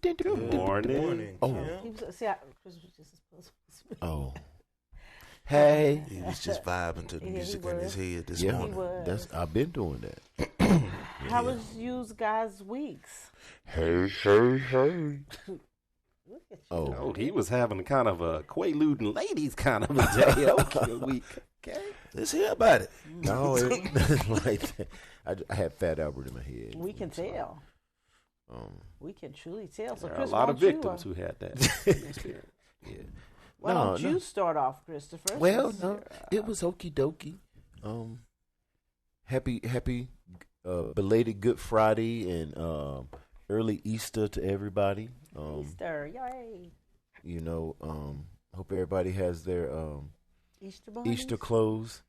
Good morning. Oh. He was, see, Chris was just supposed to. Oh. Hey. He was just vibing to the music in his head this morning. I've been doing that. How was you guys' weeks? Hey. Look at you. Oh, he was having kind of a Quaalude ladies kind of a day. Okay, week. Okay. Let's hear about it. no, it's like that. I had Fat Albert in my head. We can tell. We can truly tell. So There are Chris, a lot of why don't victims who had that experience. Yeah. Why don't you start off, Christopher? Well, no, it was okie dokie. Happy belated Good Friday and early Easter to everybody. Easter, yay! You know, hope everybody has their Easter clothes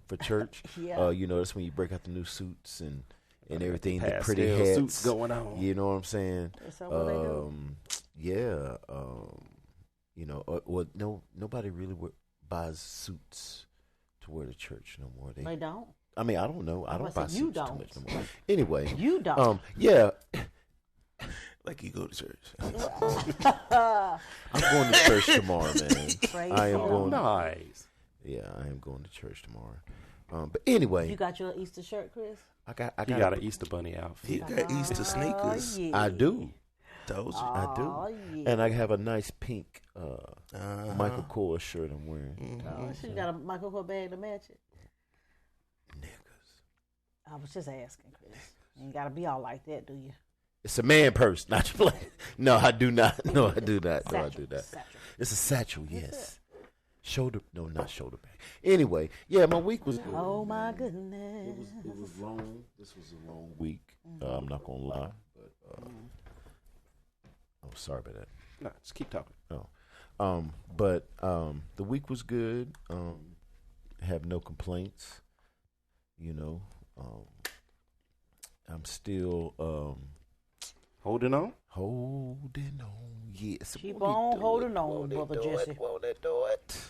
for church. Yeah. You know, that's when you break out the new suits and everything, the Pastel pretty hats suits going on. You know what I'm saying? That's what they do. Yeah. You know, nobody really buys suits to wear to church no more. They don't. I mean, I don't know. I don't buy suits too much no more. Anyway, You don't. yeah. Like you go to church. I'm going to church tomorrow, man. Praise I am God. going. Nice. Yeah, I am going to church tomorrow. But anyway, You got your Easter shirt, Chris? I got You got an Easter bunny outfit. He got Easter sneakers. Yeah. I do. Told you. I do. Oh, yeah. And I have a nice pink Michael Kors shirt I'm wearing. Oh, so you got a Michael Kors bag to match it? Niggas. I was just asking, Chris. You ain't got to be all like that, do you? It's a man purse, not your play. No, I do not. No, I do not. No, I do not. Satchel. It's a satchel, yes. Shoulder, no, not shoulder bag. Anyway, yeah, my week was good. Oh, my goodness. It was long. This was a long week. I'm not gonna lie, but I'm sorry about that. No, just keep talking. But the week was good. Have no complaints. You know, I'm still Holding on? holding on. Yes, Keep won't on he do holding it? on, Won't he Brother do it? Jesse. Won't he do it?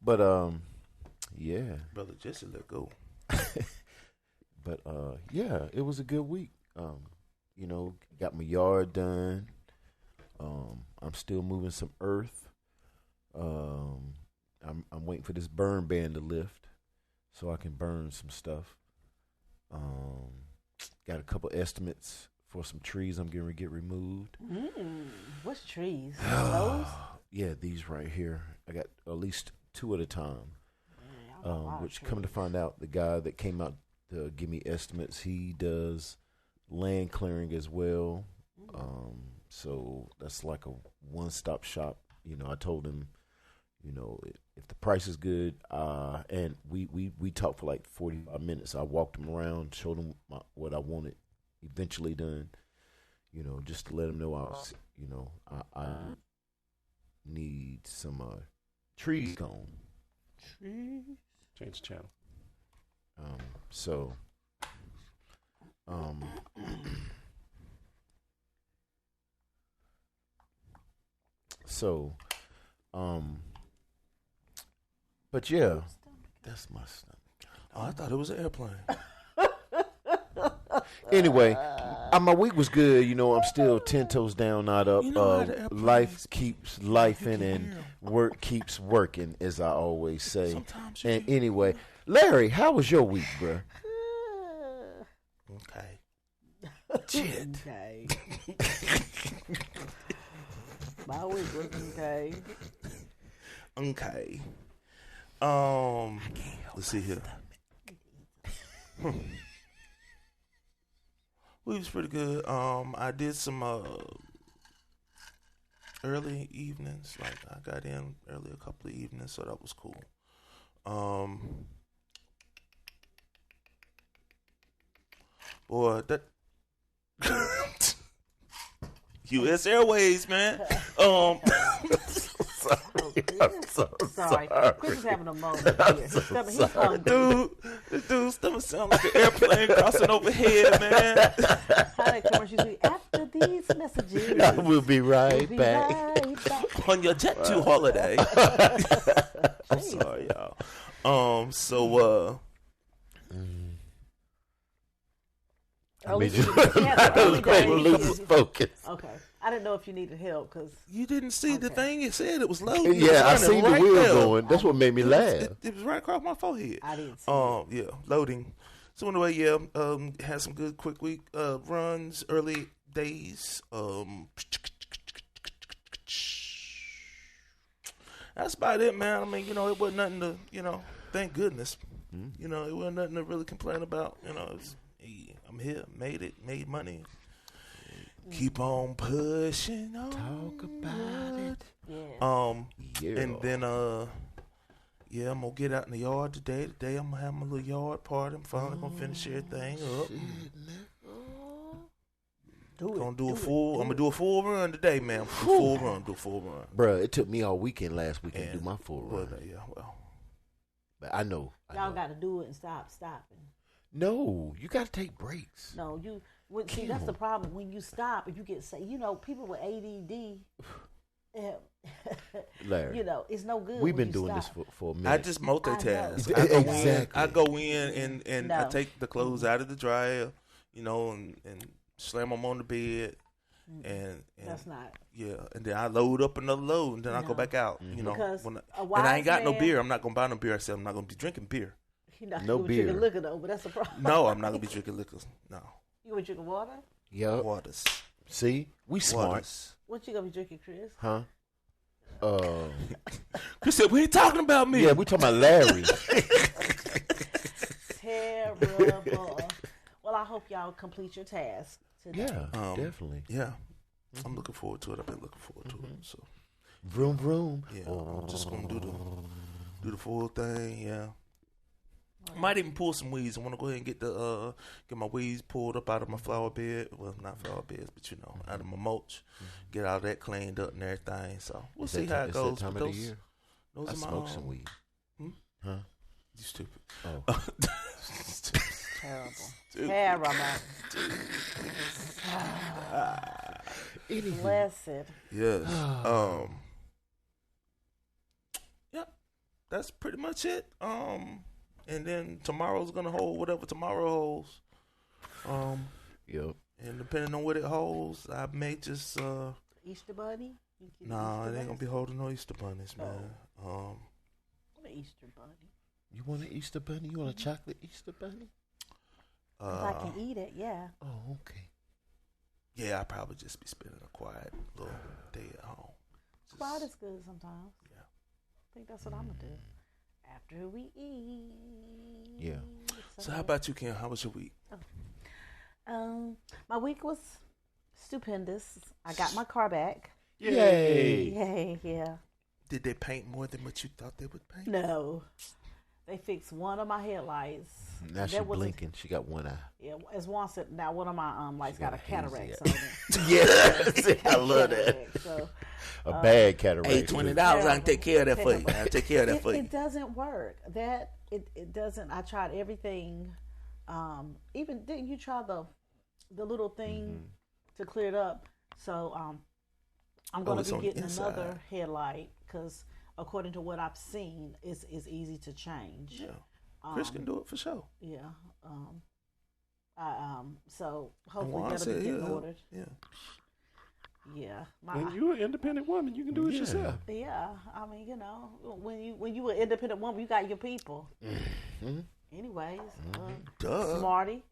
But yeah. Brother Jesse, let go. But yeah, it was a good week. You know, got my yard done. I'm still moving some earth. I'm waiting for this burn ban to lift so I can burn some stuff. Got a couple estimates for some trees I'm getting to get removed. What's trees? Those? Yeah, these right here. I got at least 2 at a time. Which, come to find out, the guy that came out to give me estimates, he does land clearing as well. So that's like a one-stop shop. You know, I told him, you know, if the price is good, and we talked for like 45 minutes. I walked him around, showed him what I wanted eventually done. You know, just to let him know I need some trees gone. Trees? Change the channel. So but yeah, that's my stomach. Oh, I thought it was an airplane. Anyway, my week was good. You know, I'm still 10 toes down, not up. You know how the airplanes Life keeps lifing can and hear 'em. work keeps working, as I always say. Sometimes you And can- anyway, Larry, how was your week, bruh? Okay. Shit. Okay. My week was okay. Okay. Let's see here. We was pretty good. I did some early evenings. Like I got in early a couple of evenings, so that was cool. Boy, that U.S. Airways, man. I'm so Sorry. Chris is having a moment here. He's hungry. Dude, stomach sound like an airplane crossing overhead, man. How that commercial be after these messages. I will be right We'll be back. right back. On your jet to holiday. I'm sorry, y'all. At least you- he has I early was going to days. lose focus. Okay. I didn't know if you needed help because You didn't see the Okay. thing it said. It was loading. It was Yeah, I running seen the right wheel there. going. That's what made me laugh. It was right across my forehead. I didn't see it. Yeah, loading. So anyway, yeah, had some good quick week runs, early days. That's about it, man. I mean, it wasn't nothing to, thank goodness. It wasn't nothing to really complain about. I'm here, made it, made money. Keep on pushing on. Talk about it. Yeah. Yeah. And then yeah, I'm gonna get out in the yard today. Today I'm gonna have my little yard party. I'm finally gonna finish everything up. Do it. I'm gonna do a full run today, man. Do a full run. Bruh, it took me all weekend last weekend to And- do my full Well, run. yeah, well. But I know. Y'all got to do it and stop stopping. No, you got to take breaks. No, see, that's the problem. When you stop and you get people with ADD, Larry, it's no good. we've when been you doing stop. this for a minute. I just multitask. I know. I Exactly. go in and I No. take the clothes out of the dryer, and slam them on the bed, and That's not. yeah, and then I load up another load, and then I go No. back out. Because and a I wise ain't got no man- beer. I'm not gonna buy no beer. I said I'm not gonna be drinking beer. You're not No gonna be drinking beer. liquor though, but that's the problem. No, I'm not gonna be drinking liquor. No, You gonna be drinking water? Yup. waters. See, we smart, Waters. What you gonna be drinking, Chris? huh? Chris said, "We ain't talking about me." Yeah, we talking about Larry. Terrible. Well, I hope y'all complete your task today. Yeah, definitely. Yeah, I'm looking forward to it. I've been looking forward to it. So Vroom vroom. yeah, I'm just gonna do the full thing. Yeah. Might even pull some weeds. I want to go ahead and get my weeds pulled up out of my flower bed. Well, not flower beds, but out of my mulch. Get all that cleaned up and everything. So we'll see how it goes. That time But of the year. those I are my smoke some weed. Huh? You stupid. Oh. Terrible. Dude. Terrible. Anywho. Blessed. Yes. Yep. That's pretty much it. And then tomorrow's gonna hold whatever tomorrow holds. Yep. And depending on what it holds, I may just Easter bunny? You get nah, Easter it ain't gonna bunnies? be holding no Easter bunnies, man. What an Easter bunny? You want an Easter bunny? You want a chocolate Easter bunny? If I can eat it, yeah. Oh, okay. Yeah, I'll probably just be spending a quiet little day at home. Just- Quiet is good sometimes. Yeah. I think that's what I'm gonna do. After we eat. Yeah. So how about you, Kim? How was your week? My week was stupendous. I got my car back. Yay! Yay, yeah. Did they paint more than what you thought they would paint? No. They fixed one of my headlights. Now she That was a- blinking. She got one eye. Yeah, as one said, now one of my lights got got a a hazy cataract eye. on it. Yes, I love that. Cataract, so A bad cataract. Hey, $20. I can take care of that for you. I'll take care of that for you. it doesn't work. It doesn't. I tried everything. Even didn't you try the little thing to clear it up? So I'm going it's to on be the getting inside. another headlight because according to what I've seen, it's easy to change. Yeah. Chris can do it for sure. Yeah. So And hopefully Juan that'll said be getting he'll- ordered. Yeah. Yeah. When you're an independent woman, you can do it Yeah. yourself. Yeah, I mean, when you an independent woman, you got your people. Anyways, Duh. Smarty.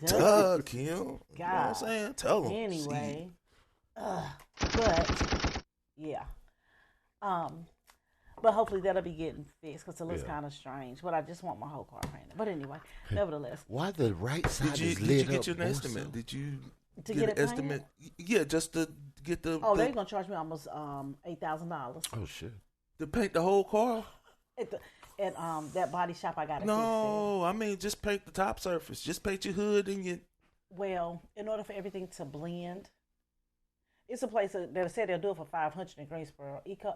Duh, Kim. You know what I'm God. saying? Tell them. Anyway, but yeah, but hopefully that'll be getting fixed because it looks kind of strange. But I just want my whole car painted. But anyway, nevertheless, Why the right side Did you is lit get up you an more estimate? so? Did you To get get an it estimate? Yeah, just to get the oh, they're gonna charge me almost $8,000 Oh shit! to paint the whole car. at that body shop. I got to fix No, I mean just paint the top surface. Just paint your hood and your. it. Well, in order for everything to blend, it's a place that said they'll do it for $500 in Greensboro. Eco.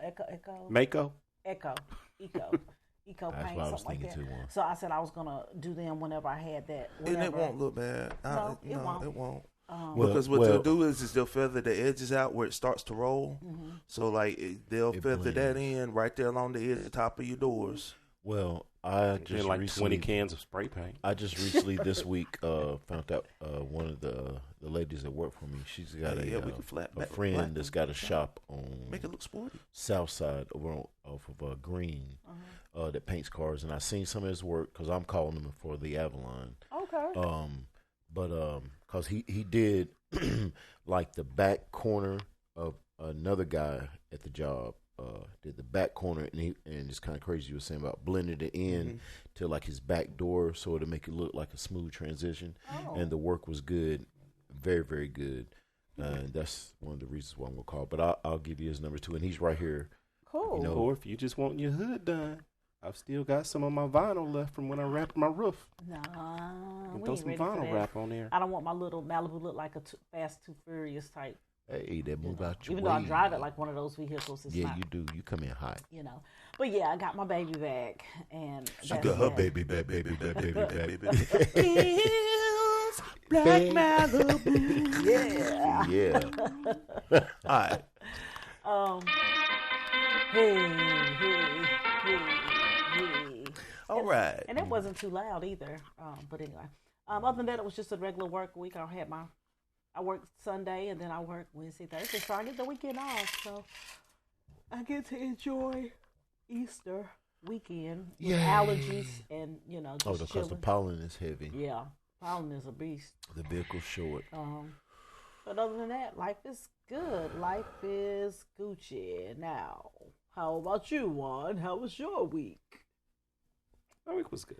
Mako? Eco That's paint, what I was something like that. thinking too, Juan. So I said I was gonna do them whenever I had that. And it whenever. won't look bad. No, it won't. It won't. Well- Because what well- they'll do is they'll feather the edges out where it starts to roll. So like they'll It feather that blends. in right there along the edge, the top of your doors. Well, I Did just like recently 20 cans of spray paint. I just recently this week found out one of the ladies that work for me. She's got we can flat a back friend black that's got a shop on Make it look sporty. South Side off of Green that paints cars, and I seen some of his work because I'm calling him for the Avalon. Okay. But because he did like the back corner of another guy at the job. Did the back corner, and it's kind of crazy you were saying about blending it in to like his back door so to make it look like a smooth transition. And the work was good, very, very good. And that's one of the reasons why I'm going to call. But I'll give you his number too, and he's right here. Cool. You know, Or if you just want your hood done, I've still got some of my vinyl left from when I wrapped my roof. Nah, And we throw ain't some ready for vinyl that. wrap on there. I don't want my little Malibu look like a Fast Too Furious type. hey, that move out your Even way. though I drive it like one of those vehicles, it's yeah, not. you do. You come in hot. You know, but yeah, I got my baby back, and She that's got her that. baby back, baby back, baby back, baby. Hills, Black Malibu. Yeah. Yeah. All right. Hey. All right. And it wasn't too loud either. But anyway, other than that, it was just a regular work week. I worked Sunday, and then I worked Wednesday, Thursday, so I get the weekend off. So I get to enjoy Easter weekend with Yay. allergies and just Because the chilling. pollen is heavy. Yeah, pollen is a beast. The vehicle's short. But other than that, life is good. Life is Gucci. Now, how about you, Juan? How was your week? My week was good.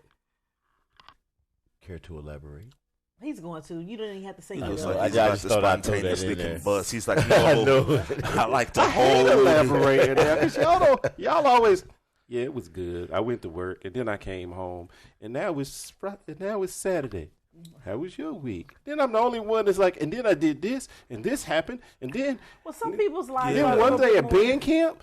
Care to elaborate? He's going to. You don't even have to say He it. looks know. like I he's about just to thought I'd throw that spontaneously in there. combust. He's like, I no, know. I like to Hold hold. elaborate there, 'cause y'all always. Yeah, it was good. I went to work and then I came home, and now it's Saturday. How was your week? Then I'm the only one that's like, and then I did this, and this happened, and then Well, some people's lives. then are a one little day bit at more- band camp.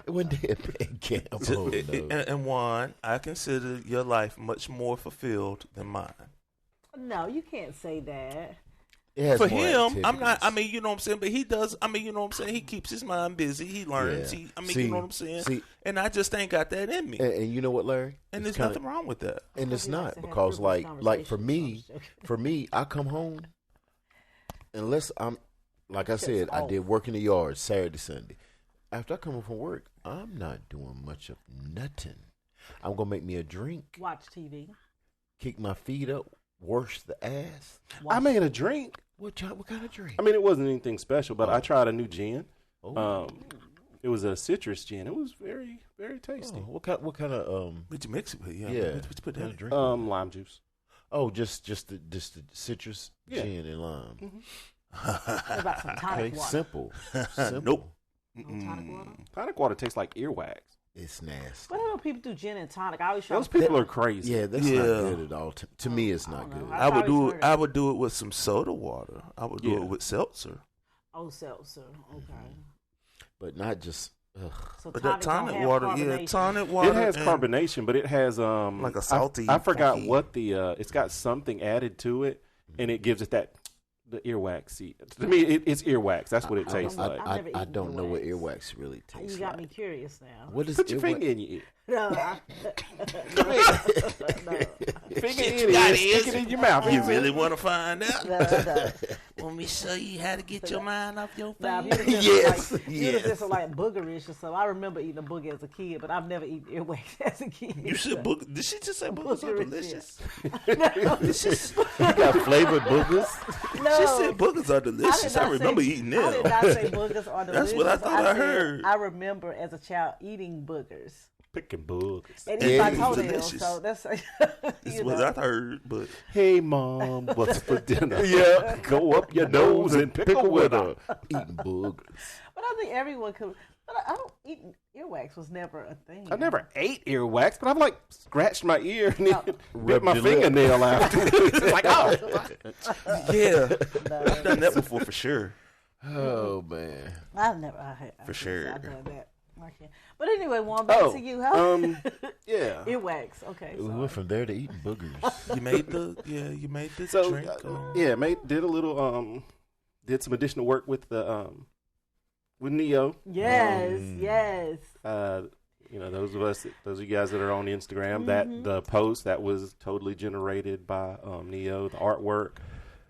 One day at band camp. Oh, no. And Juan, I consider your life much more fulfilled than mine. No, you can't say that. It has For more him, I'm not. I activities. mean, you know what I'm saying. But he does. I mean, you know what I'm saying. He keeps his mind busy. He learns. Yeah. You See, know what I'm saying. see- and I just ain't got that in me. And you know what, Larry? And It's there's kinda- nothing wrong with that. And it's He likes not to have because, privileged like for conversations. me, I come home unless I'm, like I said, I did work in the yard Saturday, Sunday. After I come home from work, I'm not doing much of nothing. I'm gonna make me a drink, Watch TV. kick my feet up, wash the ass. I made a drink. What kind of drink? I mean, it wasn't anything special, but I tried a new gin. Oh. It was a citrus gin. It was very, very tasty. What kind of What you mix it with? Yeah. yeah? What you put kind that of drink? Lime juice. Oh, just the citrus Yeah. gin and lime. What about some tonic Okay, water? simple. Nope. No tonic water? Tonic water tastes like earwax. It's nasty. What do people do gin and tonic? I always try Those to people are crazy. Yeah, that's Yeah. not good at all. To me, it's I not don't know. good. I've I would always do heard it. of I it. would do it with some soda water. I would do Yeah. it with seltzer. Oh, seltzer. Okay. But not just. Ugh. So But that don't tonic have water, carbonation. tonic water. It has and- carbonation, but it has Like a salty I forgot funky- what the it's got something added to it, and it gives it that the earwax. See, to me, it's earwax. That's what it tastes like. I've never I eaten don't know what earwax. earwax really tastes You got like. me curious now. What is Put your earwax? finger in your ear. No, Finger Shit, in you it. got Stick ears. it in your mouth. You really want to find out? no. Want me to show you how to get your mind off your Now, face? if you'd have Yes, just yes. just like boogerish or something. I remember eating a booger as a kid, but I've never eaten earwax as a kid. You said book. Did she just say boogers are Boogerish, delicious? You got flavored boogers? No, She said boogers are I did delicious. not I remember say- eating I did them. not say boogers are delicious. That's what I thought I said heard. I remember as a child eating boogers Picking boogers. and Yeah, eating my it was toenails. delicious. So that's That's you what know. I heard, but Hey, mom, what's for dinner? Yeah, go up your nose and pickle with her. Eating boogers. But I think everyone could. But I don't eat earwax. Was never a thing. I never ate earwax, but I've like scratched my ear and then bit Rubbed my your lip. fingernail after. It's like, oh, yeah, I've done that before for sure. Oh man. I've never. I For sure. I've done that. I can't. But anyway, Juan, back to you. Huh? yeah. Earwax. Okay. We sorry. went from there to eating boogers. You made the So drink. yeah, did a little did some additional work with the with Neo. Yes. Yes. You know, those of you guys that are on Instagram, that the post that was totally generated by Neo, the artwork,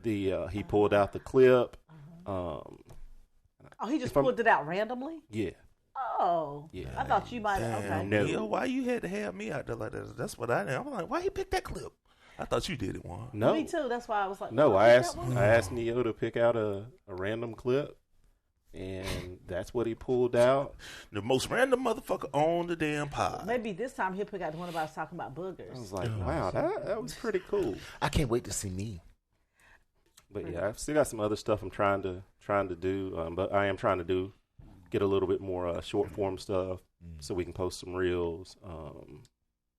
he pulled out the clip. He just pulled it out randomly? Yeah. Oh. Yeah. I thought you might have. Okay. No. Neo, why you had to have me out there like that? That's what I did. I'm like, why he picked that clip? I thought you did it, Juan. No. Me too. That's why I was like, no, I asked Neo to pick out a random clip. And that's what he pulled out. The most random motherfucker on the damn pod. Maybe this time he'll pick out the one about us talking about boogers. I was like, wow, that was pretty cool. I can't wait to see me. But yeah, I've still got some other stuff I'm trying to do. But I am trying to get a little bit more short form stuff so we can post some reels.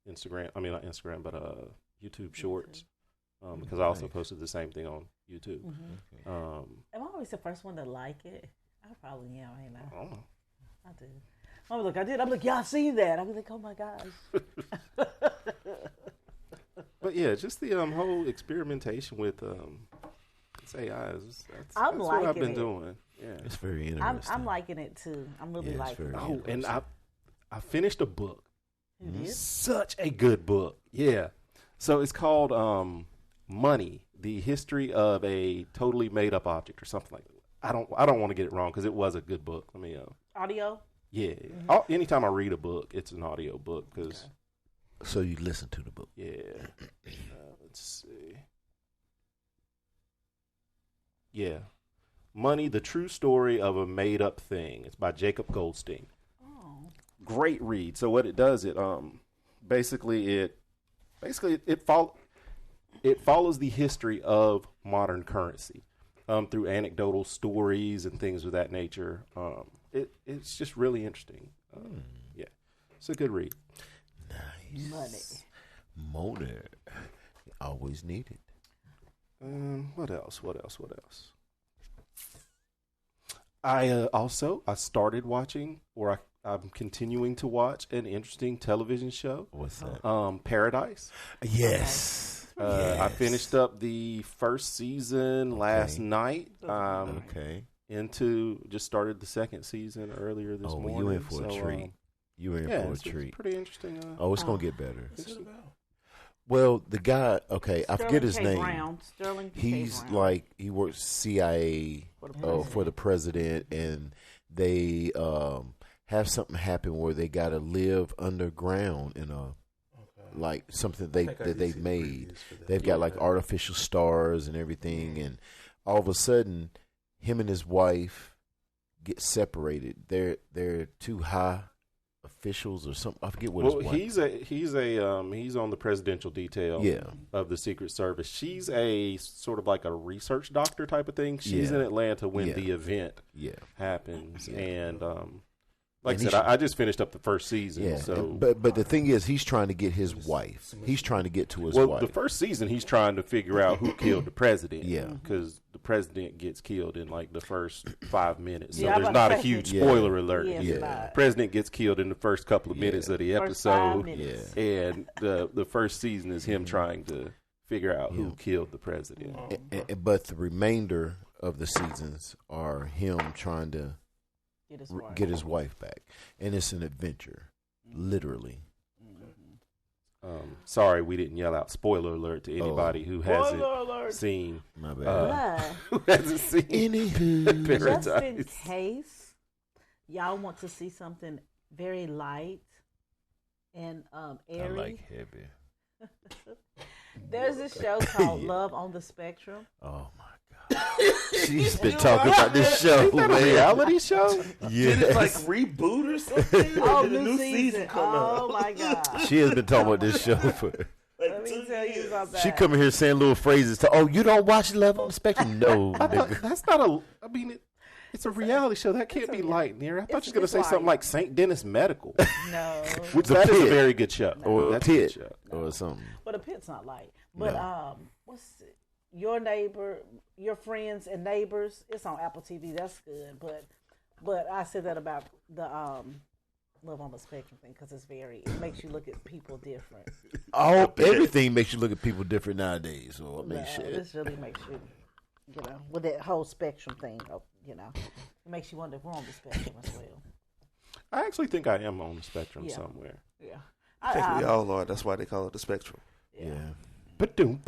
Instagram. I mean not Instagram, but YouTube Shorts. Because I also posted the same thing on YouTube. Mm-hmm. Am I always the first one to like it? I probably am, ain't I? Oh. I do. Oh, look, I did. I'm like, y'all seen that? I'm like, oh my gosh. But yeah, just the whole experimentation with AI. That's what I've been doing. Yeah, it's very interesting. I'm liking it too. I'm really liking it. Oh, and I finished a book. You did? Such a good book. Yeah. So it's called Money: The History of a Totally Made Up Object, or something like that. I don't want to get it wrong because it was a good book. Let me audio. Yeah. Anytime I read a book, it's an audio book because. So you listen to the book. Yeah. Let's see. Yeah. Money: The True Story of a Made Up Thing. It's by Jacob Goldstein. Oh. Great read. So what it does, it basically it follows the history of modern currency through anecdotal stories and things of that nature. It's just really interesting. Yeah, it's a good read. Nice. Money. Always needed. What else? I started watching, or I'm continuing to watch an interesting television show. What's that? Paradise. Yes. I finished up the first season last night. Just started the second season earlier this morning. You in for a treat. You in for a treat. It's pretty interesting. It's going to get better. Well, the guy, I forget his name. He's like, he works CIA for the president, and they have something happen where they got to live underground in a, like something that they've made. They've got like artificial stars and everything, and all of a sudden, him and his wife get separated. They're too high officials or something. I forget what his wife. He's on the presidential detail of the Secret Service. She's a sort of like a research doctor type of thing. She's in Atlanta when the event happens, and like I said, I just finished up the first season. Yeah. So, but the thing is, he's trying to get his wife. He's trying to get to his wife. The first season, he's trying to figure out who killed the president. Yeah, because the president gets killed in like the first 5 minutes. So there's not a huge spoiler alert. The president gets killed in the first couple of minutes of the episode. And the first season is him trying to figure out who killed the president. But the remainder of the seasons are him trying to get his wife back, and it's an adventure, literally. Sorry, we didn't yell out spoiler alert to anybody who hasn't seen. My bad. Who hasn't seen Anywho, just in case y'all want to see something very light and airy. I like heavy. There's this show called Love on the Spectrum. Oh my God. She's been talking about this show. Is that a reality show? Yeah. Did it like reboot or something? Oh, new season. Oh my God. She has been talking about this show for. Let me tell you about that. She coming here saying little phrases you don't watch Love on the Spectrum? No. That's not it's a reality show. That can't be light, near. I thought you were going to say something like St. Dennis Medical. No. Which that is a very good show. Or that's Pit. a good show. Or something. But a Pit's not light. But what's it? Your Neighbor, Your Friends and Neighbors. It's on Apple TV. That's good. But I said that about the Love on the Spectrum thing because it makes you look at people different. Everything makes you look at people different nowadays. So this really makes you, with that whole spectrum thing, it makes you wonder if we're on the spectrum as well. I actually think I am on the spectrum Yeah. somewhere. Yeah. I think we all are. That's why they call it the spectrum. Yeah. But boom.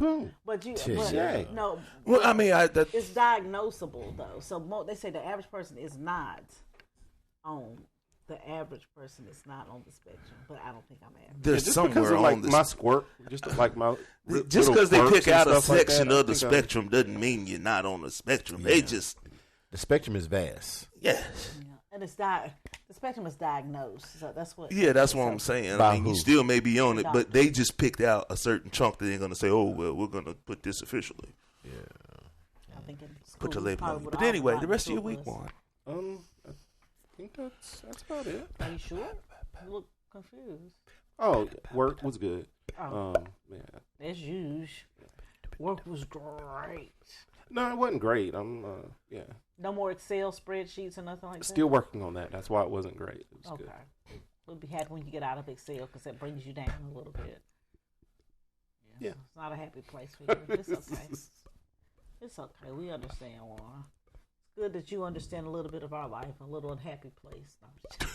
But you, Yeah. no. Well, I mean, It's diagnosable though. So they say the average person is not on. The average person is not on the spectrum, but I don't think I'm average. there's Just somewhere because of, on like this. my squirt, just like my Just because they pick out a section of the spectrum. spectrum doesn't mean you're not on the spectrum. They just, The spectrum is vast. yes. Yeah. And the spectrum is diagnosed. So that's what. Yeah, that's what I'm saying. By I mean, you who? still may be on it, but Doctor. they just picked out a certain chunk that they're going to say, oh, well, we're going to put this officially. I think in Put your school, label probably on it. what But all anyway, the doctors rest of your do week, was- Juan. I think that's about it. Are you sure? You look confused. Oh, work was good. Oh, Yeah. as usual. Work was great. No, it wasn't great. Yeah, No more Excel spreadsheets or nothing like that. still working on that. That's why it wasn't great. It was Okay. good. We'll be happy when you get out of Excel because that brings you down a little bit. Yeah. It's not a happy place for you. It's okay. It's okay. We understand, Warren. It's good that you understand a little bit of our life, a little unhappy place. No.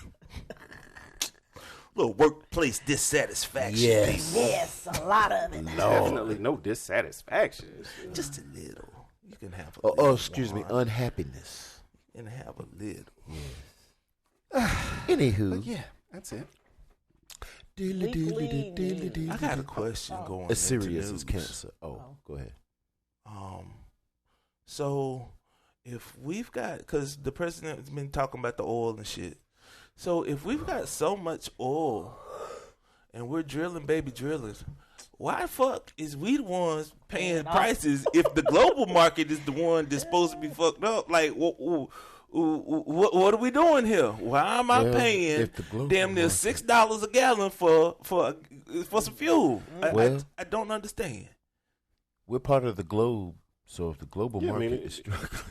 Little workplace dissatisfaction. Yes. Yes, a lot of it. Definitely no dissatisfaction. Just a little. You can have a Oh, little. excuse me, Juan. unhappiness. You can have a little. Anywho, Yeah, that's it. I got a question going. As serious into as news. cancer. Oh, go ahead. So if we've got, because the president's been talking about the oil and shit. So if we've got so much oil and we're drilling, why the fuck is we the ones paying prices if the global market is the one that's supposed to be fucked up? Like, what are we doing here? Why am I Well, paying if the global damn near market- $6 a gallon for some fuel? Well- I don't understand. We're part of the globe, so if the global Yeah, I mean, market is struggling,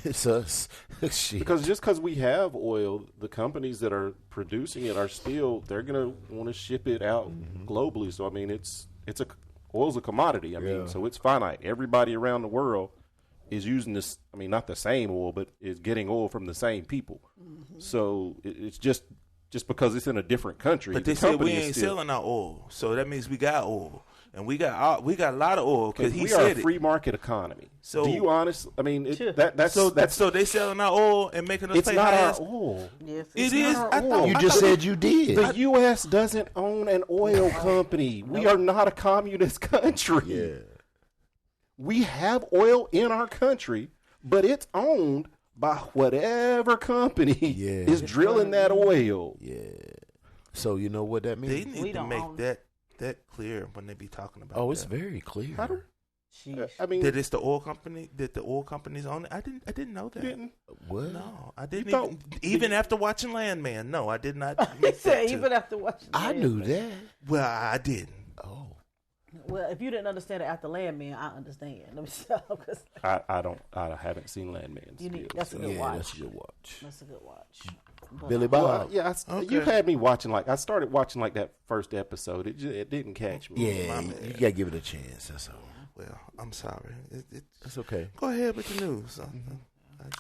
it's us. Shit. Because we have oil, the companies that are producing it are still they're gonna want to ship it out globally. So I mean, oil's a commodity. I mean, Yeah. so it's finite. Everybody around the world is using this. I mean, not the same oil, but is getting oil from the same people. So it's just because it's in a different country. But the they said we company is ain't still- selling our oil, so that means we got oil, and we got a lot of oil because he we are a said free it. market economy. So- do you honestly? I mean, Sure. that's So they selling our oil and making us it's pay not high our ass. oil. Yes, It it's is. not I our thought oil. You I just thought- said you did. The U.S. doesn't own an oil company. We are not a communist country. Yeah. We have oil in our country, but it's owned by whatever company Yeah. is drilling that oil. Yeah. So you know what that They means? need We to don't make own- that clear when they be talking about. Oh, it's that. very clear. How do- Sheesh. I mean, That it's the oil company. That the oil companies own it. I didn't know that. didn't What? No, I didn't. don't- Even after watching Landman, no, I did not. Make He said that even too. after watching. I knew that. Well, I didn't. Oh. Well, if you didn't understand it after Landman, I understand. Let me stop. 'Cause I haven't seen Landman. You need- still, that's a so. good Yeah, watch. that's a good watch. That's a good watch. But, Billy Well, Bob. yeah, you Okay. had me watching I started watching that first episode. It didn't catch me. Yeah, My you bad. gotta give it a chance. That's all. Well, I'm sorry. That's okay. Go ahead with the news.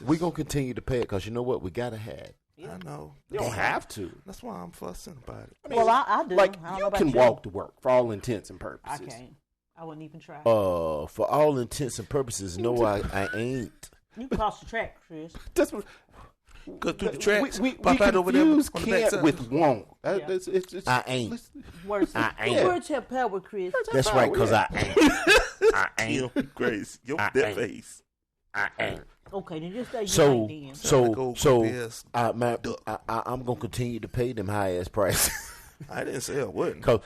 We're gonna continue to pay it because you know what? We gotta have it. I know. You don't have to. That's why I'm fussing about it. I mean, well, I do. Like I don't know you about can you. walk to work for all intents and I purposes. can't. I wouldn't even try. For all intents and purposes, no, I ain't. You cross the track, Chris. That's what Go through the tracks. we pop out over there confuse on the can't backside. with won't. Yeah. It's, I ain't. listen, Words, I ain't. words have power, Chris. That's right, because I ain't. I Yo, ain't. Grace, your I that ain't. face. I ain't. Okay, then just say you So, ain't then. I'm gonna continue to pay them high ass prices. I didn't say I wouldn't. Cause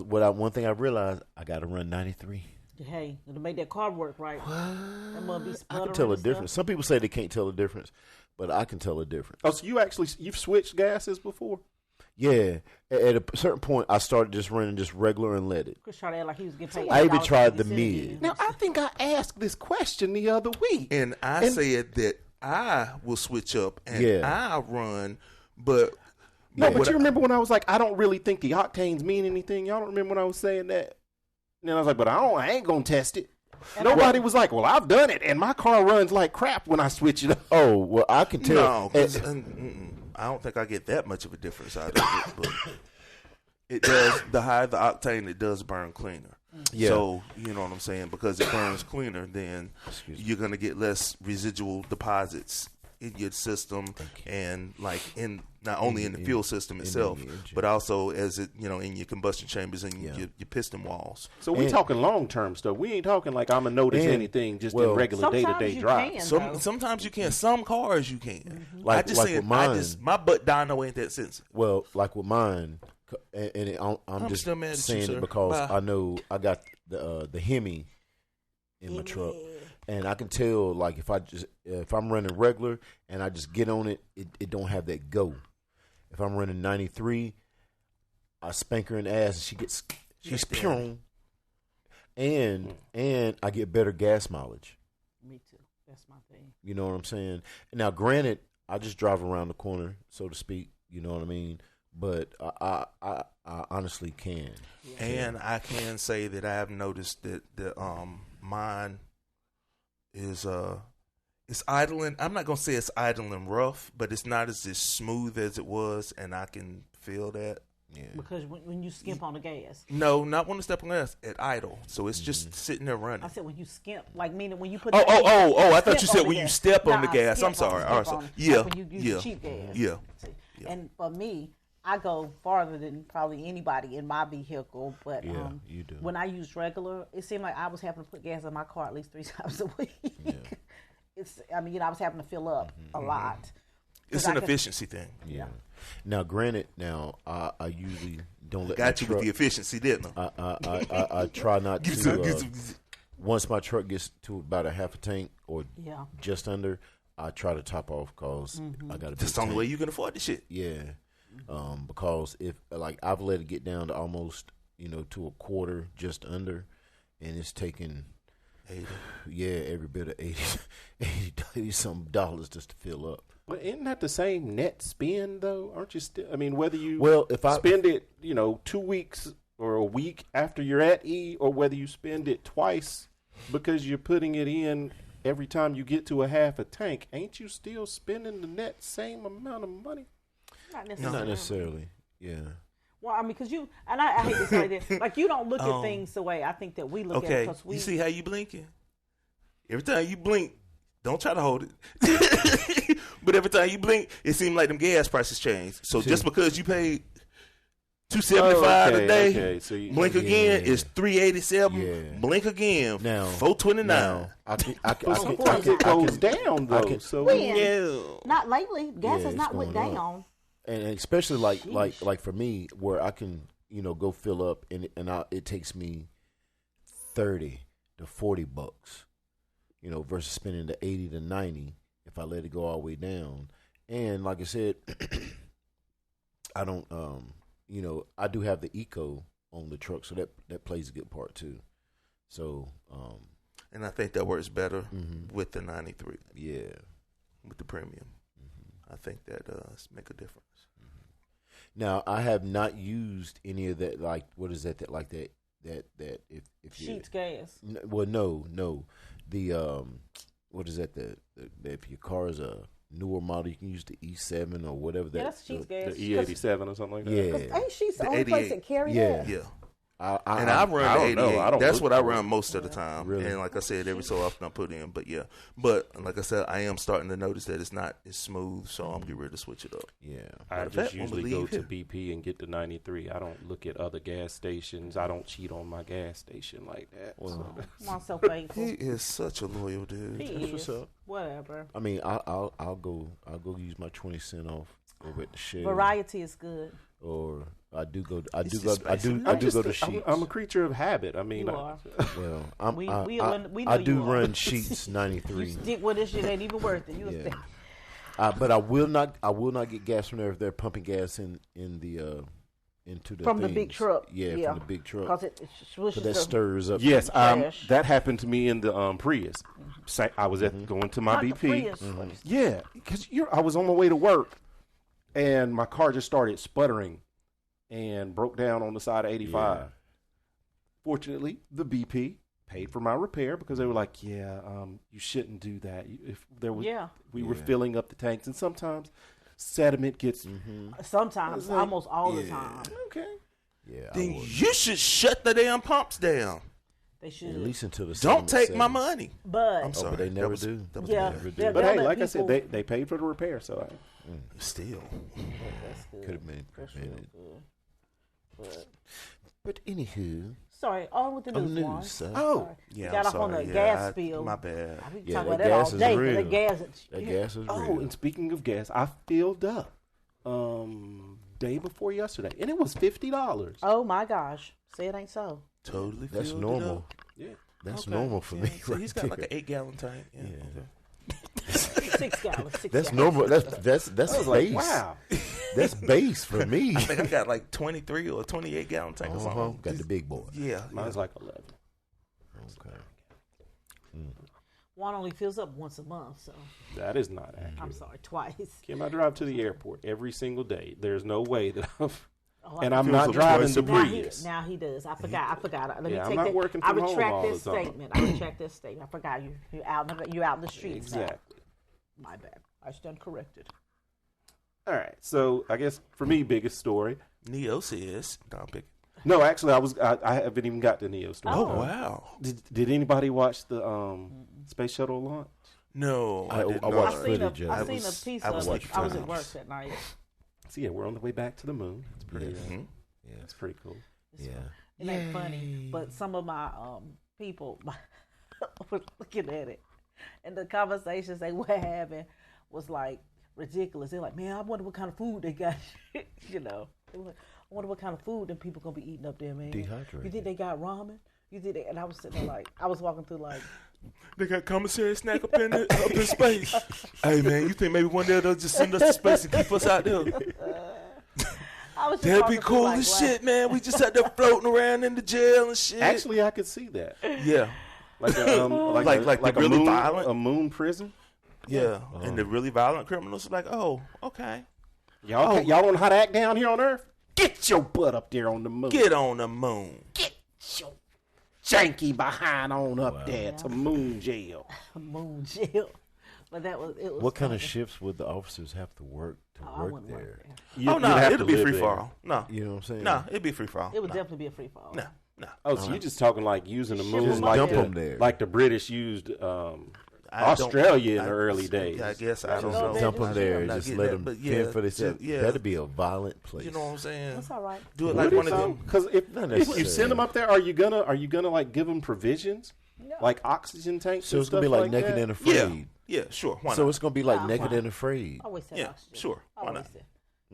one thing I realized, I gotta run 93. Hey, to make that car work right. That must be I sputtering can tell a and stuff. difference. Some people say they can't tell a difference, but I can tell a difference. Oh, so you've switched gases before? Yeah, at a certain point, I started just running just regular and let it. Chris tried to act like he was getting paid. I even $8.50 tried the again. mid. Now I think I asked this question the other week. And I said that I will switch up and I run, but No, but what you remember when I was like, I don't really think the octanes mean anything. Y'all don't remember when I was saying that? And then I was like, but I ain't gonna test it. Nobody was like, well, I've done it, and my car runs like crap when I switch it up. Oh well, I can tell. no, 'cause, I don't think I get that much of a difference out of it, but it does. The higher the octane, it does burn cleaner. Yeah. So you know what I'm saying, because it burns cleaner, then you're gonna get less residual deposits in your system, and like in not only in the fuel system itself, but also as it in your combustion chambers and your piston walls. So we talking long term stuff. We ain't talking like I'm gonna notice anything just in regular day to day drive. Sometimes you can. Some cars you can. Mm-hmm. Like with mine, my butt dyno ain't that sensitive. Well, like with mine, and I'm just still mad at saying you, it sir. because Bye. I know I got the Hemi in my truck. And I can tell, like, if I'm running regular and I just get on it, it don't have that go. If I'm running 93, I spank her in the ass and she's pure. And I get better gas mileage. Me too. That's my thing. You know what I'm saying? Now, granted, I just drive around the corner, so to speak. You know what I mean? But I honestly can. And I can say that I have noticed that mine is it's idling. I'm not gonna say it's idling rough, but it's not as smooth as it was, and I can feel that. Yeah. Because when you skimp on the gas. No, not when I step on the gas. At idle, so it's just sitting there running. I said when you skimp, like meaning when you put. Oh! I thought you said when you step on the gas. I'm sorry. Yeah. When you use cheap gas. Yeah. And for me, I go farther than probably anybody in my vehicle, but you do. when I use regular, it seemed like I was having to put gas in my car at least 3 times a week. Yeah. I was having to fill up a lot. It's an efficiency thing. Yeah. Now, granted, I usually don't let. Got you with the efficiency, didn't I? I try not to. Once my truck gets to about a half a tank or just under, I try to top off because I got to. That's the only way you can afford this shit. Yeah. Because if I've let it get down to almost to a quarter, just under, and it's taking 80. every bit of 80 some dollars just to fill up. But isn't that the same net spend though? Aren't you still? I mean, whether you if I spend it 2 weeks or a week after you're at E, or whether you spend it twice because you're putting it in every time you get to a half a tank, ain't you still spending the net same amount of money? Not necessarily. Yeah. Well, I mean, because I hate to say this, like you don't look at things the way I think that we look at it. Because you see how you blinking? Every time you blink, don't try to hold it. But every time you blink, it seems like them gas prices change. So just because you paid $275 a day, so blink again is $387. Yeah. Blink again, now $429. Now, sometimes it goes down though. Not lately. Gas has not went down. And especially like for me, where I can go fill up and it takes me $30 to $40, versus spending the $80 to $90 if I let it go all the way down. And like I said, I don't I do have the eco on the truck, so that plays a good part too. So and I think that works better with the 93. Yeah, with the premium. I think that does make a difference. Now, I have not used any of that. Like, what is that? That if Sheets gas. No. The what is that? The if your car is a newer model, you can use the E7 or whatever. That's Sheets gas. The E87 or something like that. Yeah. Ain't Sheets the only place that carry that? Yeah. I run the 88. That's what I run it. most of the time. Really? And like I said, every so often I put in. But yeah. But like I said, I am starting to notice that it's not as smooth, so I'm getting ready to switch it up. Yeah. I just usually go to BP and get the 93. I don't look at other gas stations. I don't cheat on my gas station like that. Well, I'm so faithful. He is such a loyal dude. He That's is. what's up. Whatever. I mean, I'll go use my 20 cent off over at the shed. Variety is good. Or I do go to Sheets. I'm a creature of habit. I mean, you are. Well, we I know do you are. run Sheets 93. You stick with this shit, ain't even worth it. But I will not get gas from there if they're pumping gas into the from the big truck. Yeah, from the big truck. Because it swishes. That stirs up. Yes, that happened to me in the Prius. I was going to my Not BP. the Prius. Yeah, because I was on my way to work, and my car just started sputtering and broke down on the side of 85. Yeah. Fortunately, the BP paid for my repair because they were like, you shouldn't do that. If there was, we were filling up the tanks, and sometimes sediment gets. Sometimes, Like, almost all the time. Okay. Yeah, I Then would. you should shut the damn pumps down. They should. At least until the Don't sediment take my settles. money. But I'm sorry. but they That never was- do. that was yeah, bad. Never do. they'll But hey, let like I said, people- they paid for the repair, so Still. That's good. Could have been That's real prevented. good. But anywho, Sorry, on with the on news, Juan. news, son. Sorry. Yeah, We got I'm off on sorry. the Yeah, gas spill. My bad. I be Yeah, talking that about that all gas is day. real. The gas, That gas is Oh, real. and speaking of gas, I filled up day before yesterday, and it was $50. Oh my gosh, say it ain't so. Totally. That's filled it normal. up. Yeah. That's Okay. normal for Yeah, me. so right he's got like there. an 8-gallon tank. Yeah. Yeah. Okay. 6 gallons. That's normal. That's I was like, base. wow. That's base for me. I think I got like 23 or 28-gallon tank or something. Got the big boy. Yeah. Mine's like 11. Okay. One only fills up once a month, so That is not accurate. I'm sorry, twice. Kim, I drive to the airport every single day. There's no way that Oh, and I- I'm Feels not like driving twice the a now Prius. now he does. I forgot. Let me Yeah, I'm take not that. working I from home retract all this the time. statement. I retract this statement. I forgot you're out in the streets. now. Exactly. My bad. I stand corrected. All right. So I guess for me, biggest story. Neo says. Don't pick. No, actually, I haven't even got the Neo story. Oh, wow. Did anybody watch the space shuttle launch? No. I didn't watched know. I've seen footage of I've it. seen a was- piece I of was it. like I was at times. work that night. So yeah, we're on the way back to the moon. It's pretty. Mhm. Yeah. It's pretty cool. Yeah. It ain't funny, but some of my people were looking at it, and the conversations they were having was like ridiculous. They're like, "Man, I wonder what kind of food they got." You know, they were like, "I wonder what kind of food them people gonna be eating up there, man. Dehydrated. You think they got ramen? You think?" And I was sitting there like, I was walking through like, They got commissary snack up in space. Hey, man, you think maybe one day they'll just send us to space and keep us out there? I was just That'd be walking through cool like, as wow. shit, man. We just out there floating around in the jail and shit. Actually, I could see that. Yeah. Like a, Like a really moon, violent? a moon prison. Yeah. And the really violent criminals are like, oh, okay. Y'all don't know how to act down here on Earth. Get your butt up there on the moon. Get on the moon. Get your janky behind on up there to moon jail. moon jail. But that was it. Was What kind of funny. shifts would the officers have to work to Oh, I work wouldn't there? work there. Oh, no, You'd have it'll to be live free there. for all. No. You know what I'm saying? No, it'd be free for all. It would no. definitely be a free fall. No, no. Oh, so you're just talking like using the moon Just like dump the, 'em there. like the British used I don't- Australia in I- the early days. I guess I don't Go know. there, Dump them just- there, I'm not just getting let that, them but fend for themselves. yeah. That'd be a violent place. You know what I'm saying? That's all right. Do it like one of them. Because if Not you necessarily. send them up there, are you gonna like give them provisions, like oxygen tanks? So and it's gonna be stuff like naked that? and Yeah, afraid. yeah, sure. Why So not? it's gonna be like Nah, naked why? and afraid. I always said Yeah, oxygen. sure. I Why always not? said.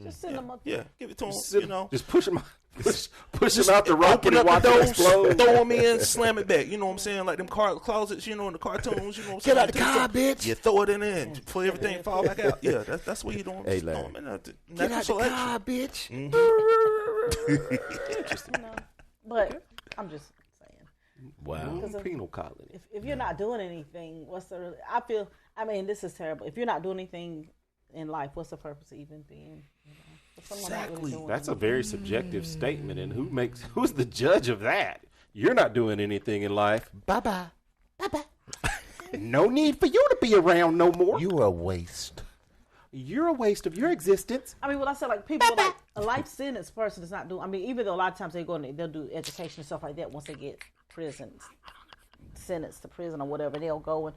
Just send them up Yeah, give it to them. Sit- You know, just push them out the rocket open and up watch the it doors, explode. throw them in, slam it back. You know what I'm saying? Like them closets, you know, in the cartoons. You know what I'm saying? Get out the car, bitch. You throw it in there before everything fall back out. Yeah, that's what you doing. Hey, Just throw Larry. 'em in there. Get Natural out the selection. car, bitch. You know, but I'm just saying, Wow. Moon penal colony. if you're not doing anything, what's the? I feel. I mean, this is terrible. If you're not doing anything in life, what's the purpose of even being? You know, if someone not really Exactly. doing That's a anything. very subjective statement, and who's the judge of that? You're not doing anything in life. Bye bye. No need for you to be around no more. You are a waste. You're a waste of your existence. I mean, when I say like people like a life sentence person is not doing. I mean, even though a lot of times they go and they'll do education and stuff like that once they get prison sentenced to prison or whatever, they'll go and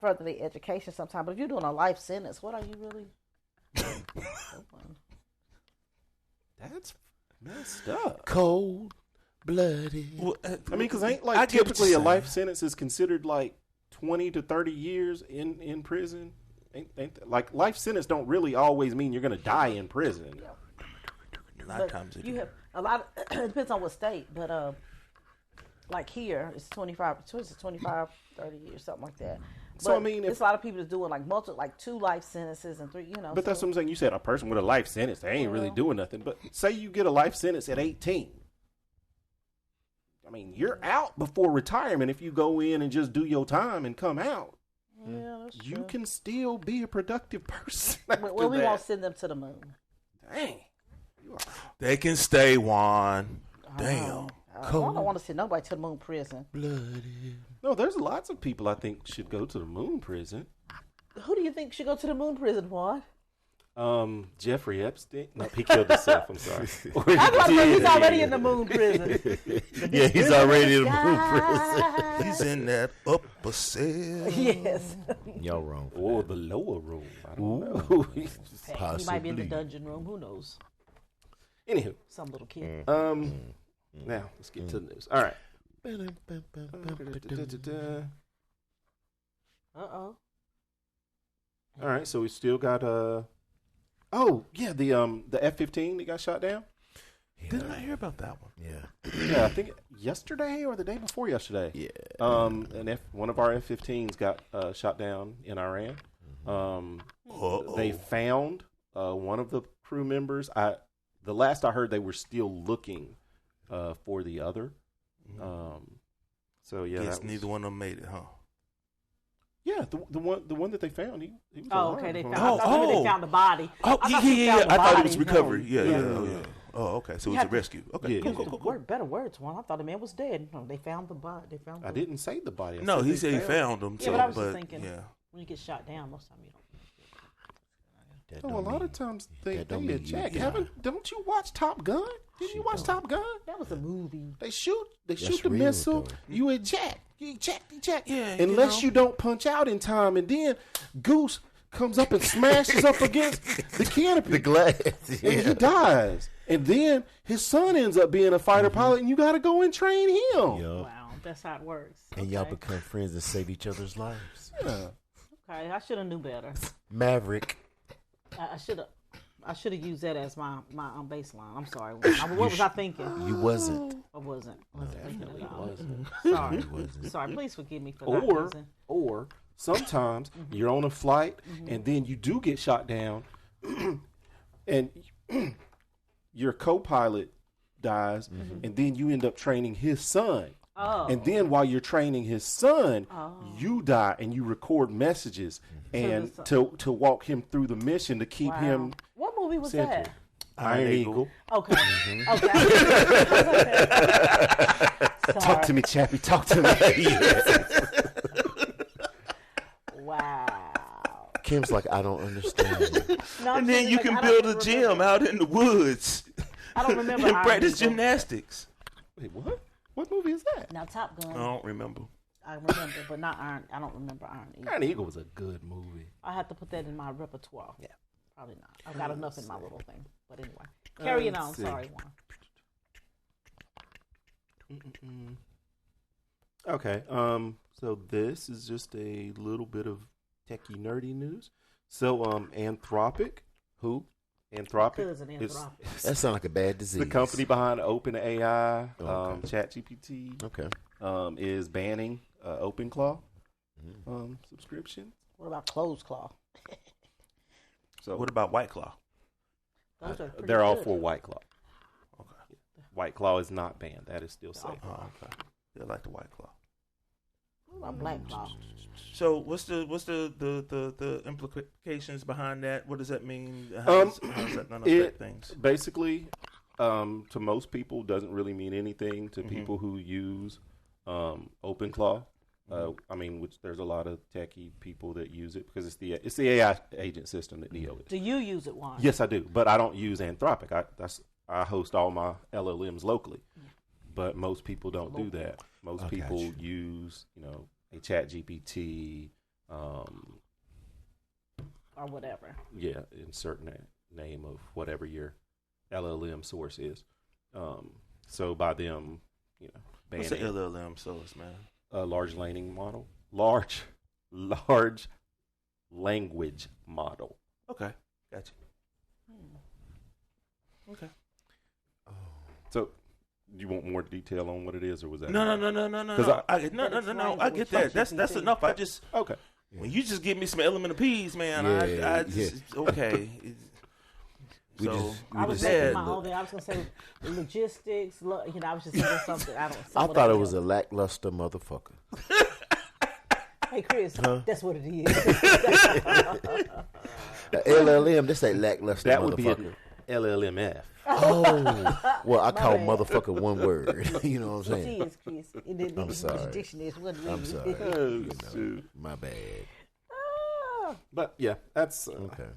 further their education sometime. But if you're doing a life sentence, what are you really doing? That's messed up. Cold blooded. Well, I mean, because ain't I like get what typically you're a life saying. sentence is considered like 20 to 30 years in prison. Ain't like life sentence don't really always mean you're gonna die in prison. A lot of times But it you do. have a lot. Of, it depends on what state, but like here, it's 25, 30 years, something like that. But So, I mean, if- there's a lot of people that's doing like 2 life sentences and 3. You know, But that's what I'm saying. You said a person with a life sentence, they ain't really Well. doing nothing. But say you get a life sentence at 18. I mean, you're out before retirement if you go in and just do your time and come out. yeah, that's You true. can still be a productive person. After Well, we that. won't send them to the moon. Dang. They can stay, Juan. Damn. I don't want to send nobody to the moon prison. Blooded. No, there's lots of people I think should go to the moon prison. Who do you think should go to the moon prison, Juan? Jeffrey Epstein. No, he killed himself. I'm sorry. I was like, he's already in the moon prison. Yeah, he's already in the moon prison. He's in that upper cell. Yes. Y'all wrong. Or the lower room. I don't know. He might be in the dungeon room. Who knows? Anywho. Some little kid. Now, let's get to the news. All right. Uh-oh. All right, so we still got the F-15 that got shot down. Yeah. Didn't I hear about that one? Yeah. Yeah, I think yesterday or the day before yesterday. Yeah. One of our F-15s got shot down in Iran. They found one of the crew members. The last I heard, they were still looking for the other. So yeah, Guess neither one of them made it, huh? Yeah, the one that they found, he was Oh, alive. okay. They found. Oh, I thought they found the body. Oh, I thought he found the I thought it body. was recovery. Yeah. Yeah. Oh, okay. So it was had a to- rescue. Okay, Yeah. cool. Better words, one. I thought the man was dead. No, they found the body. They found. I didn't say the body. I No, he they said he found him. Yeah, So, but I was just thinking. yeah. When you get shot down, most of the time you don't. That Oh, a don't lot mean- of times they that don't mean you- eject. yeah. Don't you watch Top Gun? Didn't you watch Top Gun? That was a movie. They shoot the real, missile. though. You eject. You eject. Yeah, Unless you don't punch out in time, and then Goose comes up and smashes up against the canopy. The glass. And Yeah. he dies. And then his son ends up being a fighter pilot, and you got to go and train him. Yup. Wow, that's how it works. And y'all Okay. become friends and save each other's lives. Yeah. Okay, I should have knew better. Maverick. I should have used that as my baseline. I'm sorry. What was I thinking? You wasn't. I wasn't. Thinking Definitely at all. wasn't. Sorry. You wasn't. Sorry. Please forgive me for that Or reason. sometimes you're on a flight and then you do get shot down and your co-pilot dies and then you end up training his son. Oh. And then while you're training his son, you die and you record messages and to walk him through the mission to keep him What movie was centered. that? Iron Eagle. Okay. Okay. Talk to me, Chappie. Talk to me. Wow. Kim's like, I don't understand. No, I'm And then saying, you like, can I build don't a gym remember. out in the woods I don't remember. and Iron practice Eagle. gymnastics. Wait, what? What movie is that? Now Top Gun. I don't remember. I remember, but not Iron. I don't remember Iron Eagle. Iron Eagle was a good movie. I have to put that in my repertoire. Yeah. Probably not. I've got enough in my little thing. But anyway, carry it on. let's see. Sorry, Juan. Okay. So this is just a little bit of techie nerdy news. So Anthropic, Anthropic Cousin is Anthropic. That sounds like a bad disease. the company behind OpenAI, Okay. ChatGPT, Okay. is banning OpenClaw subscription. What about Closed Claw? So What about White Claw? Those are pretty they're all good. for White Claw. Okay. White Claw is not banned. That is still safe. Oh, okay. They like the White Claw. What about Black Claw? So what's the implications behind that? What does that mean? How does that not affect things? Basically, to most people, doesn't really mean anything. To people who use OpenClaw, which there's a lot of techie people that use it because it's the AI agent system that Neo is. Do you use it, Juan? Yes, I do, but I don't use Anthropic. I host all my LLMs locally, but most people don't do that. Most people use a ChatGPT, Or whatever. insert name of whatever your LLM source is. So by them, What's banning the LLM source, man? a large language model, large language model. Okay, gotcha. Okay. So, you want more detail on what it is, or was that No. Because I get that. That's ChatGPT. enough. I just okay? when you just give me some element of peas, man. Yeah, I just okay. We So just- I was Yeah, making my whole thing. I was gonna say logistics. I was just thinking something. I thought it was a lackluster motherfucker. Hey Chris, that's what it is. The LLM, this ain't lackluster That would be motherfucker. an LLMF. Oh, well, I call bad. motherfucker one word. You know what I'm It saying? is, Chris. It didn't I'm need sorry. dictionary. It wasn't I'm really. sorry. Oh, You know, shoot. my bad. Ah. But yeah, that's Okay.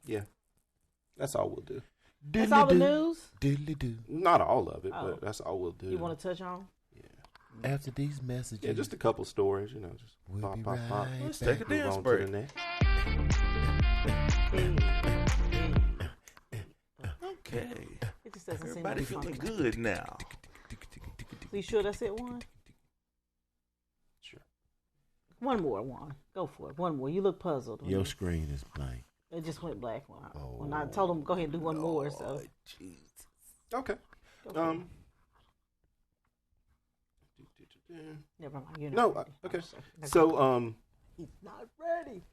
Yeah. That's all we'll do. That's all the news? Diddly-do. Not all of it, but that's all we'll do. You want to touch on? Yeah. After these messages. Yeah, just a couple stories, just we'll pop, be pop, pop. right Let's back. take a Move dance on break. to the next. Okay. It just doesn't Everybody seem feeling like good now. So you sure that's it, Juan? Sure. One more, Juan. Go for it. One more. You look puzzled. Your screen is blank. It just went black when I told him go ahead and do one more. So Okay. go for it. Never mind. You're No, not ready. okay. I'm sorry. So, He's not ready.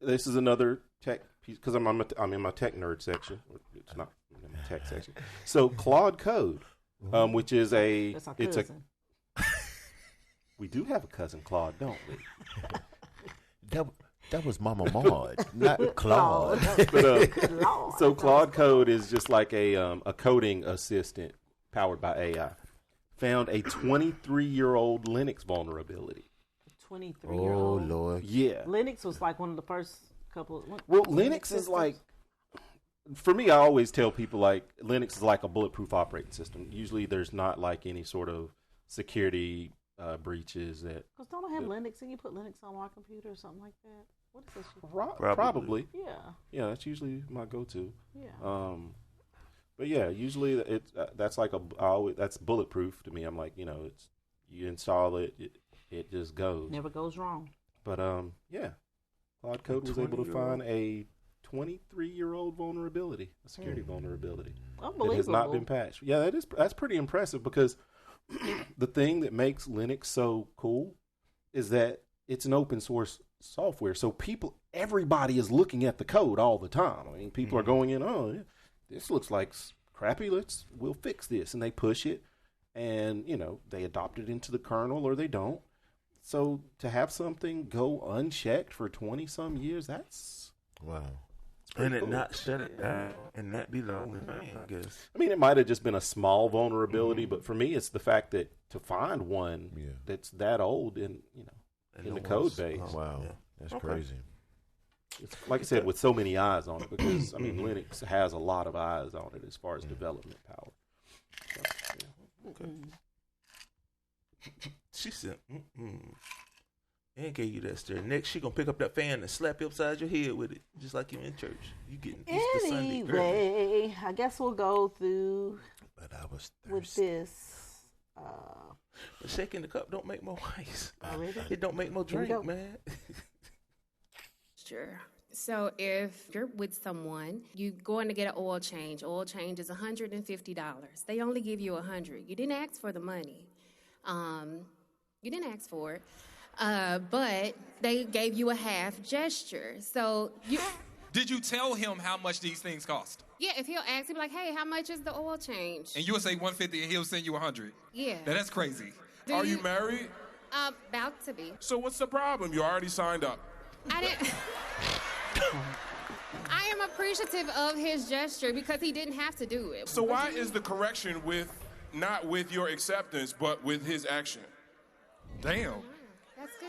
this is another tech piece because I'm in my tech nerd section. It's not in my tech section. So, Claude Code, which is That's our it's cousin. we do have a cousin Claude, don't we? That was Mama Maud, not Claude. But, Lord. so Claude Code is just like a coding assistant powered by AI. Found a 23-year-old Linux vulnerability. 23-year-old. Oh Lord. Yeah. Linux was like one of the first couple. Well, Linux is like, for me, I always tell people like Linux is like a bulletproof operating system. Usually there's not like any sort of security breaches that. Because don't I have Linux and you put Linux on my computer or something like that? What is this shit? Probably. Yeah. Yeah, that's usually my go-to. Yeah. But yeah, usually it's that's like that's bulletproof to me. I'm like, it's you install it, it just goes. Never goes wrong. But yeah, Claude Code was able to find a 23-year-old vulnerability, a security vulnerability Unbelievable. that has not been patched. Yeah, that's pretty impressive because the thing that makes Linux so cool is that it's an open source software. So everybody is looking at the code all the time. I mean, people are going in, oh, this looks like crappy. We'll fix this. And they push it and, they adopt it into the kernel or they don't. So to have something go unchecked for 20 some years, that's Wow. And it not shut it down and that be the only thing, I guess. I mean, it might have just been a small vulnerability, but for me, it's the fact that to find one that's that old in the code base. Oh, wow. Yeah. That's crazy. It's, like I said, with so many eyes on it, because, I mean, Linux has a lot of eyes on it as far as development power. So, yeah. Okay. She said, and gave you that stare. Next, she gonna pick up that fan and slap you upside your head with it, just like you in church. You getting Easter Sunday early. Anyway, I guess we'll go through But I was with thirsty. this. But shaking the cup don't make more ice. Already? It don't make more Here we drink, go. man. Sure. So if you're with someone, you going to get an oil change. Oil change is $150. They only give you $100. You didn't ask for the money. You didn't ask for it. But they gave you a half gesture. So you... Did you tell him how much these things cost? Yeah, if he'll ask, he'll be like, hey, how much is the oil change? And you'll say 150 and he'll send you 100. Yeah. Now, that's crazy. Are you married? About to be. So what's the problem? You already signed up. I didn't... I am appreciative of his gesture because he didn't have to do it. So why is the correction not with your acceptance, but with his action? Damn. That's good.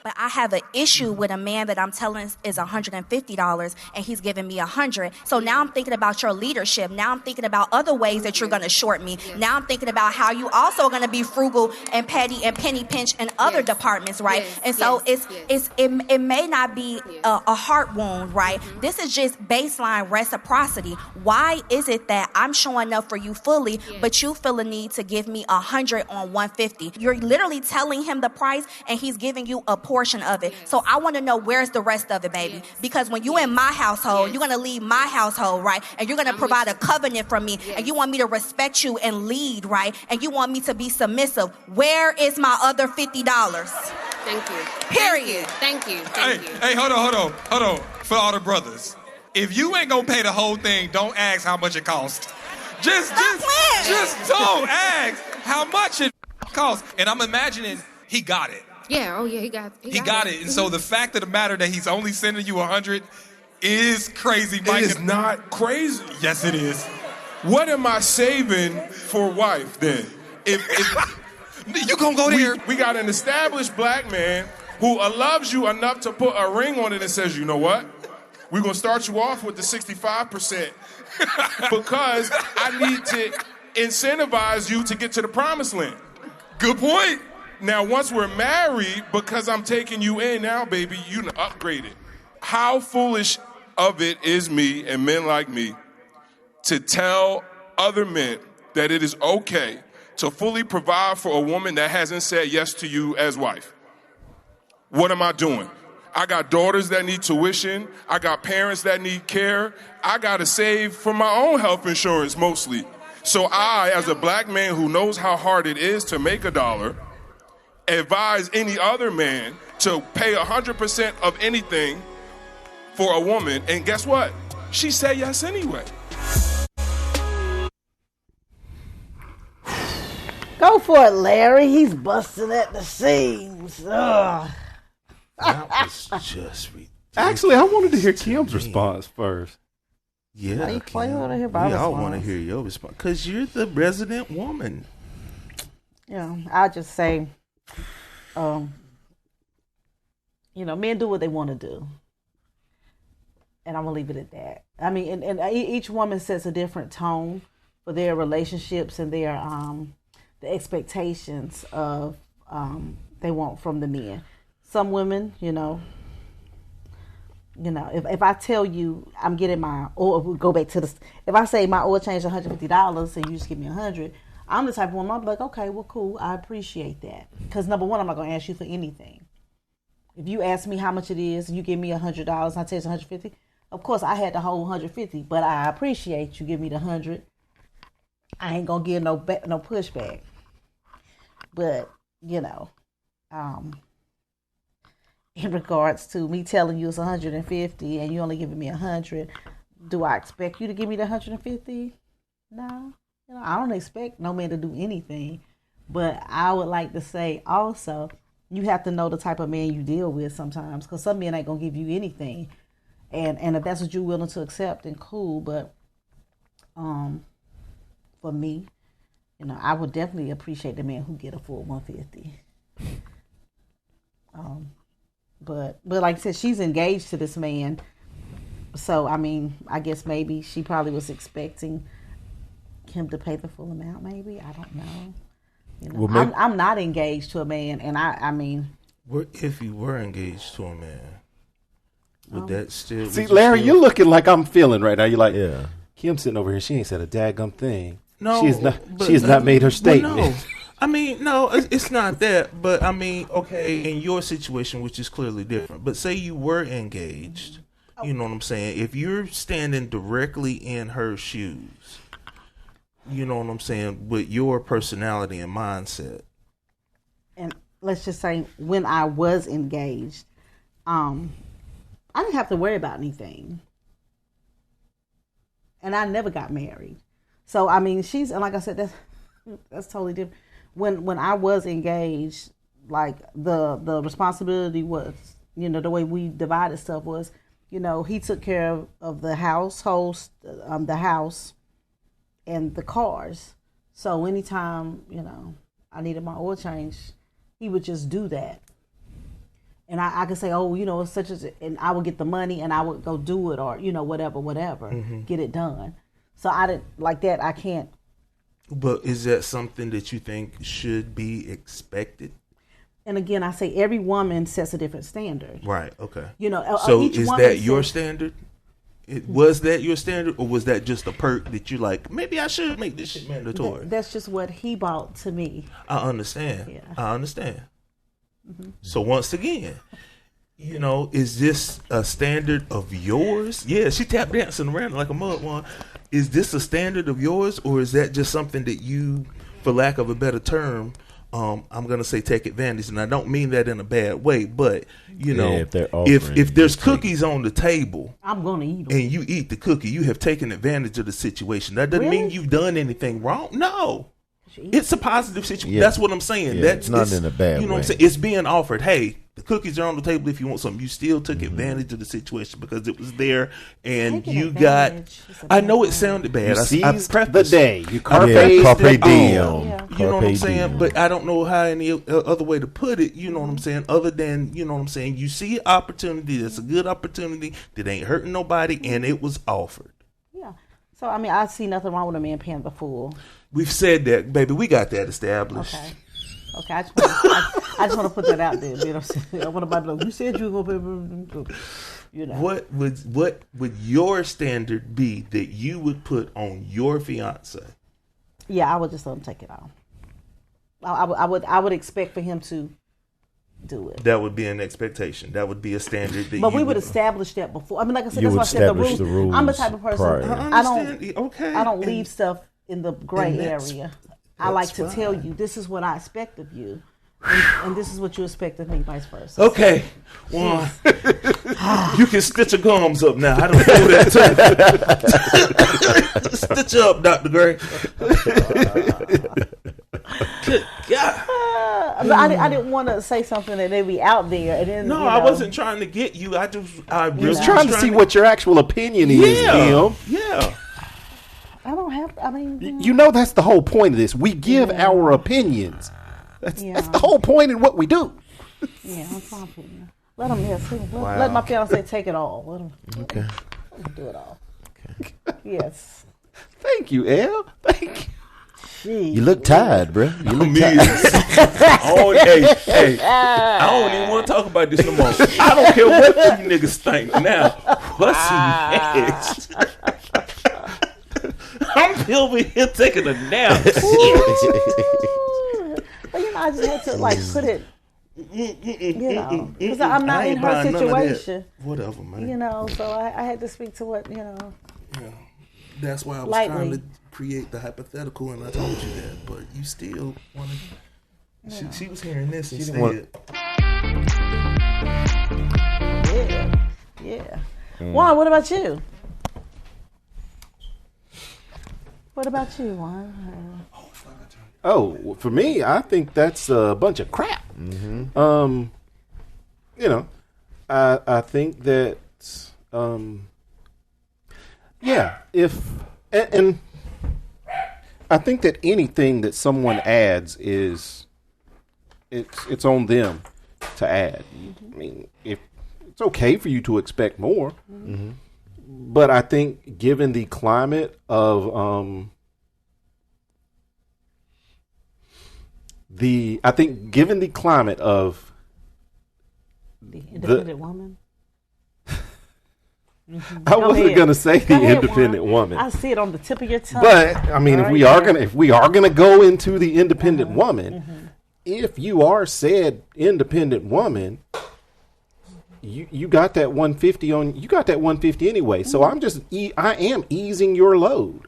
But I have an issue with a man that I'm telling is $150 and he's giving me $100. So now I'm thinking about your leadership. Now I'm thinking about other ways that you're going to short me. Yes. Now I'm thinking about how you also are going to be frugal and petty and penny pinch in other departments, right? Yes. And so it may not be a heart wound, right? This is just baseline reciprocity. Why is it that I'm showing up for you fully, but you feel a need to give me $100 on $150? You're literally telling him the price and he's giving you a portion of it. So I want to know where's the rest of it, baby. Because when you in my household, you're going to leave my household, right? And you're going to provide a covenant from me. And you want me to respect you and lead, right? And you want me to be submissive. Where is my other $50? Thank you. Period. Thank you. Hey, hold on. For all the brothers. If you ain't going to pay the whole thing, don't ask how much it costs. Just don't ask how much it costs. And I'm imagining he got it. Yeah, he got it. And so the fact of the matter that he's only sending you 100 is crazy. It is not crazy. Yes, it is. What am I saving for wife then? If You gonna go there? We got an established black man who loves you enough to put a ring on it and says, you know what? We're going to start you off with the 65% because I need to incentivize you to get to the promised land. Good point. Now, once we're married, because I'm taking you in now, baby, you upgraded. How foolish of it is me and men like me to tell other men that it is okay to fully provide for a woman that hasn't said yes to you as wife. What am I doing? I got daughters that need tuition. I got parents that need care. I got to save for my own health insurance mostly. So I, as a black man who knows how hard it is to make $1, advise any other man to pay 100% of anything for a woman. And guess what? She said yes anyway. Go for it, Larry. He's busting at the seams. Ugh. That was just ridiculous. Actually, I wanted to hear Kim's response first. Yeah, you Kim. want to hear my We all response. want to hear your response because you're the resident woman. Yeah, I'll just say, men do what they want to do. And I'm going to leave it at that. I mean, and each woman sets a different tone for their relationships and their the expectations of they want from the men. Some women, if I tell you I'm getting my oil, we'll go back to the, if I say my oil change $150 and you just give me $100, I'm the type of woman, I'm like, okay, well, cool, I appreciate that. Because number one, I'm not going to ask you for anything. If you ask me how much it is and you give me $100 and I tell you it's $150, of course I had the whole $150, but I appreciate you give me the $100. I ain't gonna give no pushback. But in regards to me telling you it's $150 and you only giving me $100, do I expect you to give me the $150? No, I don't expect no man to do anything. But I would like to say also, you have to know the type of man you deal with sometimes, because some men ain't gonna give you anything, and if that's what you're willing to accept, then cool. But for me, I would definitely appreciate the man who get a full $150. But like I said, she's engaged to this man, so I mean, I guess maybe she probably was expecting him to pay the full amount. Maybe, I don't know. Well, I'm not engaged to a man, and I mean, if you were engaged to a man, would that still? See, Larry, you're looking like I'm feeling right now. You're like, yeah. Kim sitting over here, she ain't said a daggum thing. No, she has not made her statement. No. I mean, no, it's not that. But I mean, okay, in your situation, which is clearly different. But say you were engaged, you know what I'm saying? If you're standing directly in her shoes, you know what I'm saying, with your personality and mindset. And let's just say when I was engaged, I didn't have to worry about anything. And I never got married. So, I mean, and like I said, that's totally different. When I was engaged, like the responsibility was, the way we divided stuff was, he took care of the household, the house, and the cars. So anytime, I needed my oil change, he would just do that. And I could say, oh, it's such as, and I would get the money and I would go do it, or, whatever, get it done. So I didn't, like that, I can't. But is that something that you think should be expected? And again, I say every woman sets a different standard. Right, okay. So is that your standard? Was that your standard, or was that just a perk that you like, maybe I should make this shit mandatory? That's just what he brought to me. I understand. Yeah. I understand. Mm-hmm. So once again, is this a standard of yours? Yeah, she tap dancing around like a mud one. Is this a standard of yours, or is that just something that you, for lack of a better term, I'm gonna say take advantage, and I don't mean that in a bad way, but if there's cookies on the table, I'm gonna eat them, and you eat the cookie, you have taken advantage of the situation. That doesn't mean you've done anything wrong. No. It's a positive situation. Yeah. That's what I'm saying. Yeah, it's not in a bad way. What I'm saying? It's being offered, hey, The cookies are on the table if you want something. You still took advantage of the situation because it was there, and Taking you got. advantage is a I bad know it word. sounded bad. You I seized the prefaced- day. You Carpe it diem. all. Yeah. You know what I'm Carpe saying? diem. But I don't know how any other way to put it. You know what I'm saying? Other than, you know what I'm saying? You see opportunity. That's a good opportunity that ain't hurting nobody, and it was offered. Yeah. So I mean, I see nothing wrong with a man paying the fool. We've said that, baby. We got that established. Okay. Okay. I just want to put that out there. You know what I'm saying? I want to be like, you said you were going to pay. You know. What would your standard be that you would put on your fiance? Yeah, I would just let him take it off. I would expect for him to do it. That would be an expectation. That would be a standard. That But you we would establish that before. I mean, like I said, You that's why would I said establish the rules I'm the type of person. prior. I don't. understand. Okay. I don't And- leave stuff in the gray and that's- area. I like to that's tell fine. you, this is what I expect of you, and this is what you expect of me, vice versa. Okay, one. You can stitch your gums up now. I don't do that too. Stitch up, Dr. Gray. Good God. But I didn't want to say something that they be out there, and then No, you I know, wasn't trying to get you. I really was trying to see what your actual opinion is, Kim. Yeah. I don't have. I mean, You know that's the whole point of this. We give our opinions. That's the whole point in what we do. yeah, I'm fine with you. Let them let my fiance take it all. Let him do it all. Okay. Yes. Thank you, Elle. Thank you. Jeez. You look tired, bro. You look Hey, I don't even want to talk about this no more. I don't care what you niggas think now. What's next? I'm over here taking a nap. But you know, I just had to like put it. You know, because I'm not I in ain't her buying none of that. situation. Whatever, man. You know, so I had to speak to what you know. That's why I was Lightly. trying to create the hypothetical, and I told you that. But you still wanted. She was hearing this instead. Yeah. Juan, what about you? What about you, Juan? Oh, well, for me, I think that's a bunch of crap. You know, I think that, yeah, and I think that anything that someone adds is, it's on them to add. I mean, if it's okay for you to expect more, but I think given the climate of, given the climate of The independent woman. I wasn't ahead. going to say the ahead, independent Juan. woman, I see it on the tip of your tongue. but I mean, if Right we are there. gonna go into the independent woman, if you are said independent woman, you got that 150 on. You got that 150 anyway. So I'm just I am easing your load,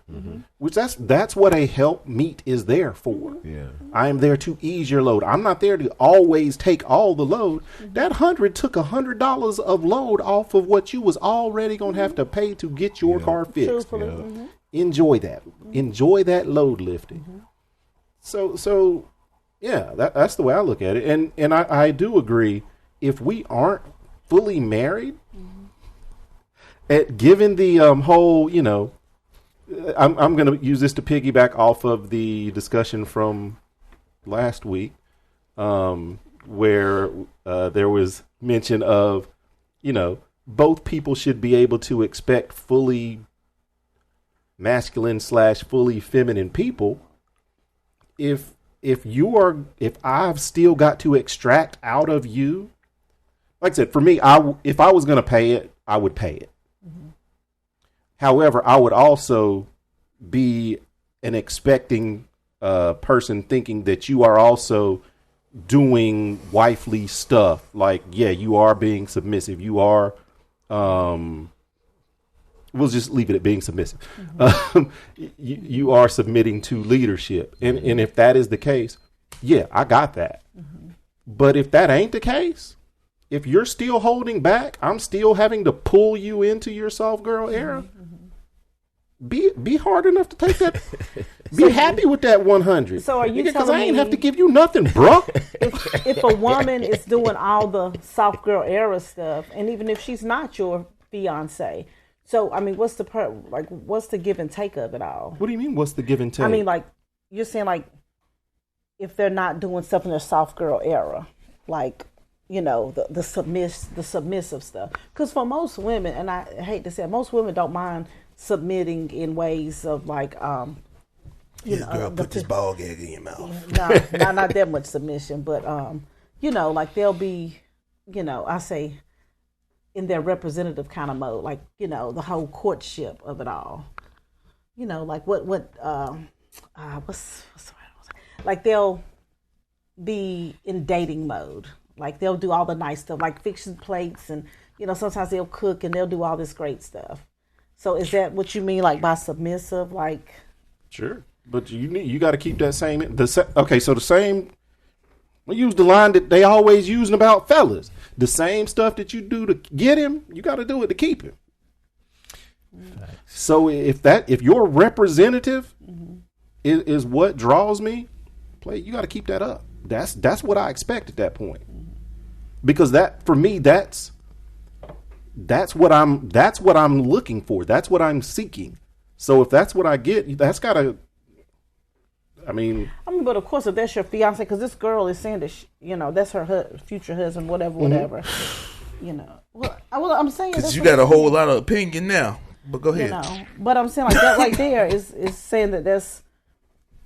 which that's what a help meet is there for. Yeah. I am there to ease your load. I'm not there to always take all the load. That 100 took $100 of load off of what you was already gonna have to pay to get your car fixed. Truthfully, Enjoy that. Enjoy that load lifting. So yeah, that's the way I look at it. And I do agree, if we aren't fully married, at given the whole, you know, I'm going to use this to piggyback off of the discussion from last week, where there was mention of, you know, both people should be able to expect fully masculine / fully feminine people. If I've still got to extract out of you, like I said, for me, if I was going to pay it, I would pay it. However, I would also be an expecting person, thinking that you are also doing wifely stuff. Like, yeah, you are being submissive. You are, we'll just leave it at being submissive. You are submitting to leadership. And if that is the case, yeah, I got that. But if that ain't the case, if you're still holding back, I'm still having to pull you into your soft girl era. be hard enough to take that. Be happy with that 100. So are you because telling I ain't me have to give you nothing, bro. if a woman is doing all the soft girl era stuff, and even if she's not your fiance, so I mean, what's the give and take of it all? What do you mean? What's the give and take? I mean, like you're saying, like if they're not doing stuff in their soft girl era, like the submissive stuff. Because for most women, and I hate to say it, most women don't mind submitting in ways of like, girl, put this ball gag in your mouth. No, not that much submission, but like they'll be, I say, in their representative kind of mode, like the whole courtship of it all. Like what's the right, like they'll be in dating mode. Like they'll do all the nice stuff, like fixing plates, and sometimes they'll cook and they'll do all this great stuff. So is that what you mean, like by submissive? Like, sure, but you got to keep that same. Okay, so the same. We use the line that they always using about fellas. The same stuff that you do to get him, you got to do it to keep him. Nice. So if your representative is what draws me, you got to keep that up. That's what I expect at that point. Because that for me that's what I'm looking for. That's what I'm seeking. So if that's what I get, that's gotta. I mean, but of course, if that's your fiance, because this girl is saying that that's her future husband, whatever. Well, I'm saying because you got a whole lot of opinion now. But go ahead. But I'm saying like that right there is saying that that's.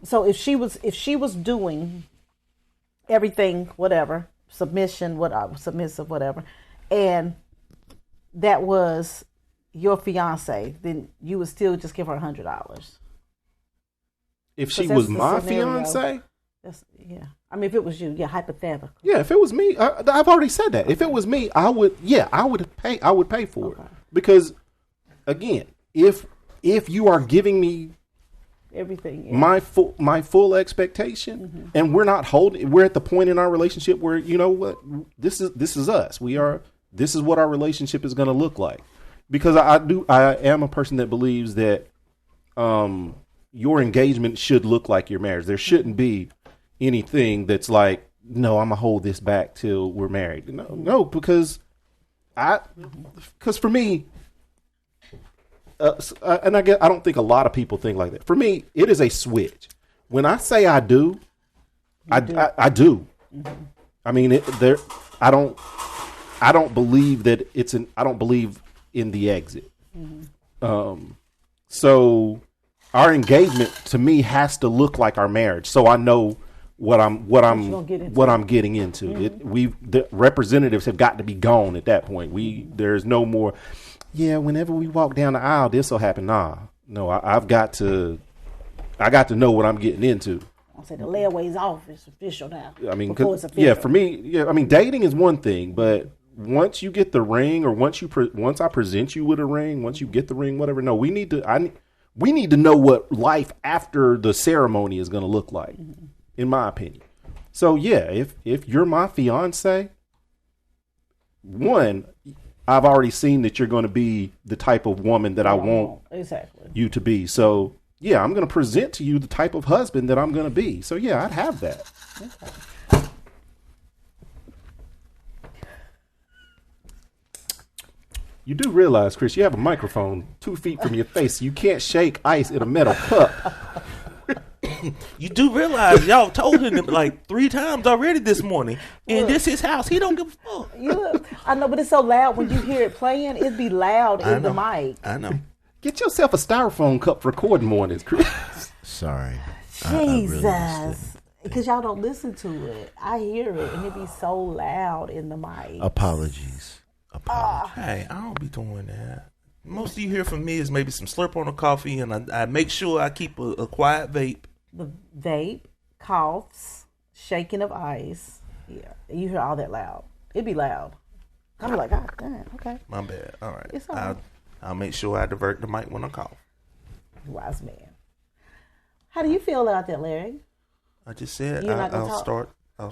So if she was doing everything, whatever, submissive, whatever, and that was your fiance, then you would still just give her $100. If she was my fiance? Yeah. I mean, if it was you, hypothetical. Yeah, if it was me, I've already said that. If it was me, I would pay. I would pay for it because, again, if you are giving me everything, my full expectation, and we're at the point in our relationship where this is us. This is what our relationship is going to look like, because I am a person that believes that your engagement should look like your marriage. There shouldn't be anything that's like, no, I'm gonna hold this back till we're married. No, because for me, and I don't think a lot of people think like that. For me, it is a switch. When I say I do, I do. Mm-hmm. I mean, I don't believe that I don't believe in the exit. Mm-hmm. So our engagement to me has to look like our marriage, so I know what I'm getting into. Mm-hmm. The representatives have got to be gone at that point. There's no more. Yeah, whenever we walk down the aisle, this will happen. No, I got to know what I'm getting into. I'll say the layaway's off. It's official now. I mean, for me, I mean, dating is one thing, but once you get the ring, or once I present you with a ring, once you get the ring, whatever. No, we need to know what life after the ceremony is going to look like, in my opinion. So yeah, if you're my fiance, one, I've already seen that you're going to be the type of woman that I want you to be. So yeah, I'm going to present to you the type of husband that I'm going to be. So yeah, I'd have that. Okay. You do realize, Chris, you have a microphone 2 feet from your face. You can't shake ice in a metal cup. You do realize y'all told him like 3 times already this morning, and this is his house. He don't give a fuck. I know, but it's so loud when you hear it playing. It'd be loud in the mic. I know. Get yourself a styrofoam cup for recording mornings, Chris. Sorry. Jesus. Because y'all don't listen to it. I hear it, and it be so loud in the mic. Apologies. Hey, I don't be doing that. Most of you hear from me is maybe some slurp on the coffee, and I make sure I keep a quiet vape. The vape, coughs, shaking of ice. Yeah, you hear all that loud. It be loud. I'm like, God damn, okay. My bad. All right. It's all right. I'll make sure I divert the mic when I cough. Wise man. How do you feel about that, Larry? I just said I'll start.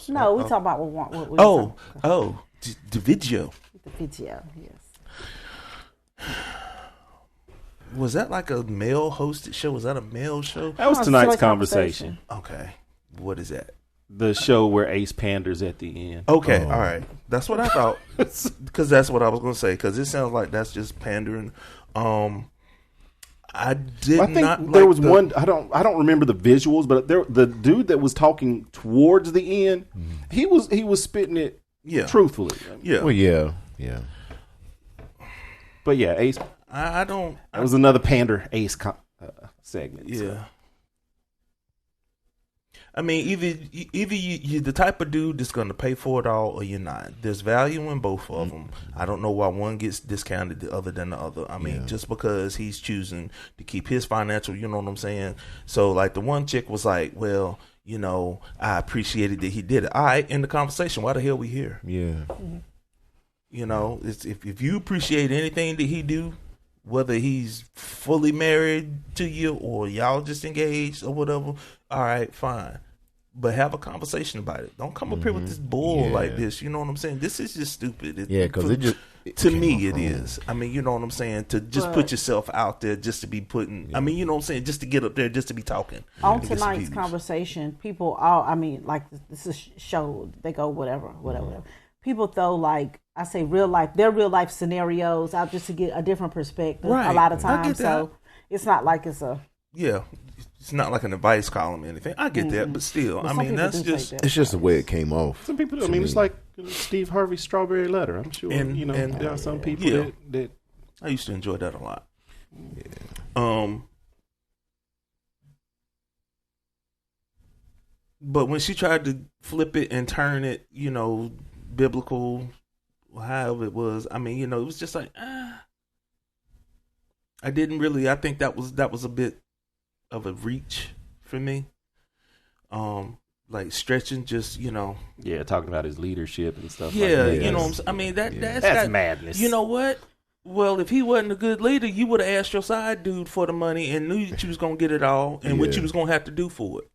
No, we talk about what we the video. The video, yes. Was that like a male hosted show? Was that a male show? That was tonight's conversation. Okay. What is that? The show where Ace panders at the end. Okay, all right. That's what I thought. Because that's what I was going to say. Because it sounds like that's just pandering. I think there was one. I don't remember the visuals, but the dude that was talking towards the end, he was spitting it truthfully. Yeah. Well, yeah. But yeah, Ace. I don't. That was another pander Ace segment. Yeah. So. I mean, either you're the type of dude that's going to pay for it all, or you're not. There's value in both of them. I don't know why one gets discounted other than the other. I mean, just because he's choosing to keep his financial, you know what I'm saying? So, like, the one chick was like, well, you know, I appreciated that he did it. All right, in the conversation, why the hell we here? Yeah. You know, if you appreciate anything that he do, whether he's fully married to you or y'all just engaged or whatever, all right, fine. But have a conversation about it. Don't come up here with this bull like this. You know what I'm saying? This is just stupid. Because to me, it is. I mean, you know what I'm saying? To just put yourself out there just to be putting. I mean, you know what I'm saying? Just to get up there, just to be talking. On tonight's conversation, people like this is show. They go whatever. People throw like I say real life scenarios out just to get a different perspective. Right. A lot of times, so it's not like it's a It's not like an advice column or anything. I get that, but still, I mean, that's just it's just the way it came off. Some people, it's like Steve Harvey's Strawberry Letter. I'm sure, there are some people that I used to enjoy that a lot. Yeah. But when she tried to flip it and turn it, biblical, however it was, I mean, it was just like, I didn't really. I think that was a bit of a reach for me. Like stretching, just talking about his leadership and stuff. Yeah, like that. you know what I'm saying. I mean that's madness. You know what? Well, if he wasn't a good leader, you would have asked your side dude for the money and knew that you was gonna get it all and what you was gonna have to do for it.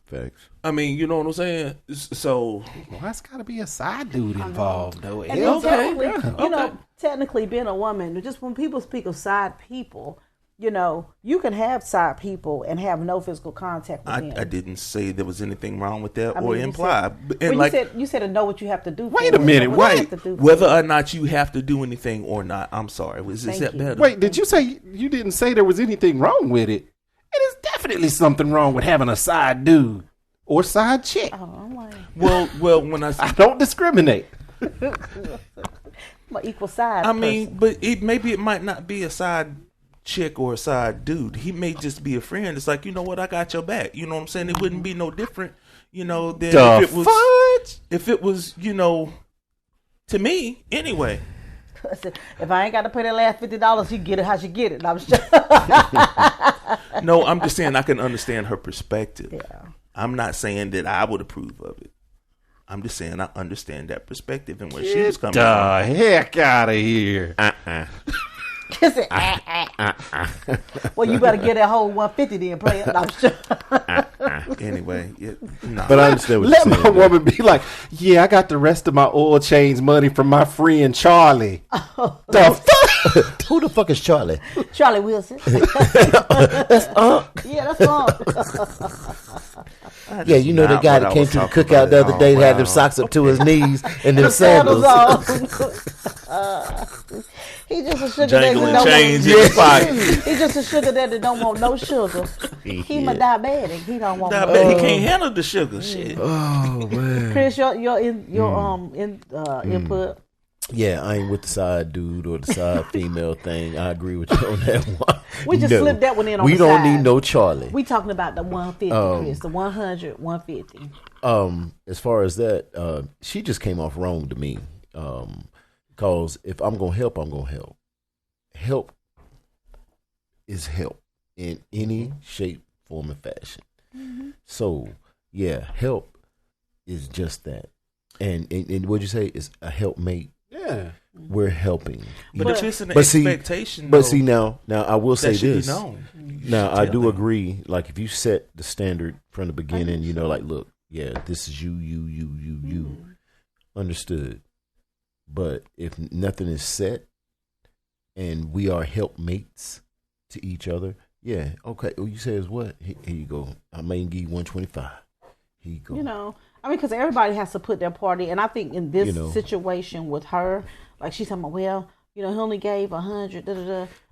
Facts. I mean, you know what I'm saying? So that's got to be a side dude involved, though. And technically, being a woman, just when people speak of side people, you can have side people and have no physical contact with them. I didn't say there was anything wrong with that or imply. You said to know what you have to do. Wait a minute, wait. Whether or not you have to do anything or not, I'm sorry. Is that better? Wait, did you say you didn't say there was anything wrong with it? It is definitely something wrong with having a side dude or side chick. Oh, well, when I don't discriminate. My equal side. I mean, but maybe it might not be a side chick or a side dude. He may just be a friend. It's like, you know what, I got your back. You know what I'm saying? It wouldn't be no different, than if it was, to me anyway. If I ain't got to pay that last $50, you get it how she get it. I'm sure. No, I'm just saying I can understand her perspective. Yeah. I'm not saying that I would approve of it. I'm just saying I understand that perspective and where she was coming from. Heck out of here. Well, you better get that whole 150 then, play it. I'm sure. Anyway, but I understand what Let my woman be like, yeah, I got the rest of my oil change money from my friend Charlie. The fuck? Who the fuck is Charlie? Charlie Wilson. That's Yeah, that's Unc. Yeah, the guy that came to the cookout the other day had them socks up to his knees and them sandals. He just a sugar daddy that change in his pocket. He just a sugar daddy that don't want no sugar. He my diabetic. He don't want no sugar. He can't handle the sugar. Shit. Oh man. Chris, your input. Yeah, I ain't with the side dude or the side female thing. I agree with you on that one. We just slipped that one in on we the don't side. need no Charlie. We talking about the 150, Chris. The 100, 150. As far as that, she just came off wrong to me. Because if I'm going to help, I'm going to help. Help is help in any shape, form, and fashion. Mm-hmm. So, yeah, help is just that. And what'd you say? Is a helpmate. Yeah. We're helping. But if it's an expectation, now I will say this. Now, I do them. agree. Like, if you set the standard from the beginning, like, look, yeah, this is you. Understood. But if nothing is set and we are helpmates, to each other. Yeah, okay. Well, you says what? Here you go. I may give you 125. Here you go. You know, I mean, because everybody has to put their party. And I think in this situation with her, like she's talking about, well, you know, he only gave 100.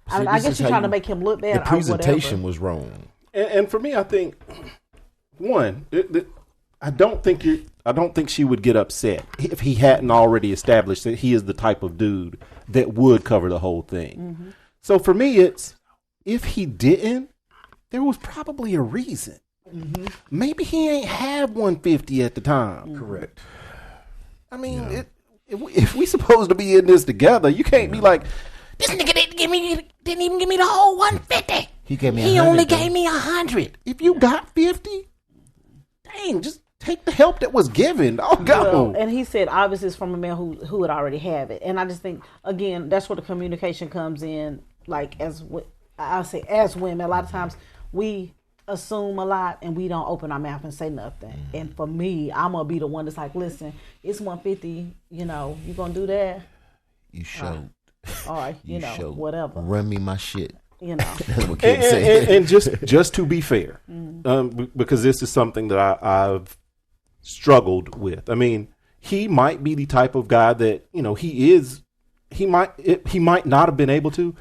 I guess she's trying to make him look bad. The presentation was wrong. And for me, I think one, I don't think she would get upset if he hadn't already established that he is the type of dude that would cover the whole thing. Mm-hmm. So for me, it's if he didn't, there was probably a reason. Mm-hmm. Maybe he ain't have 150 at the time. Mm-hmm. Correct. I mean, if we supposed to be in this together, you can't be like, this nigga didn't even give me the whole 150. He gave me. He only gave me 100. If you got 50, dang, just take the help that was given. Oh, go. Well, and he said, obviously, it's from a man who would already have it. And I just think, again, that's where the communication comes in. Like, I'll say, as women, a lot of times we assume a lot and we don't open our mouth and say nothing. Mm-hmm. And for me, I'm going to be the one that's like, listen, it's 150, you know, you going to do that? You showed. All right, you know, showed. Whatever. Run me my shit. You know. That's what Kim said. And just to be fair, because this is something that I've struggled with. I mean, he might be the type of guy that, you know, he might not have been able to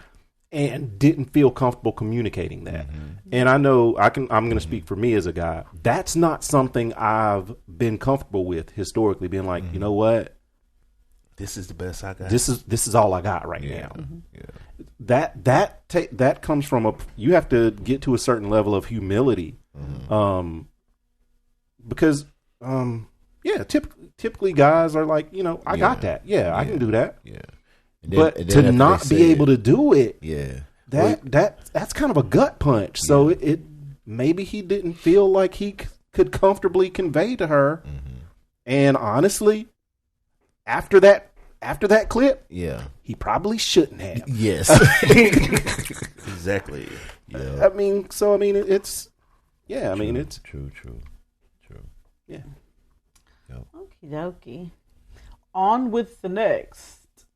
and didn't feel comfortable communicating that. Mm-hmm. And I know I'm going to speak for me as a guy. That's not something I've been comfortable with historically, being like, you know what? This is the best I got. This is all I got right now. Mm-hmm. Yeah. That comes from you have to get to a certain level of humility, because typically guys are like, you know, I got that. Yeah, I can do that. Yeah. But to not be able to do it, that's kind of a gut punch. So it maybe he didn't feel like he could comfortably convey to her, and honestly. After that clip, he probably shouldn't have. Yes, exactly. Yeah. It's true. Yeah. Yep. Okie dokie. On with the next.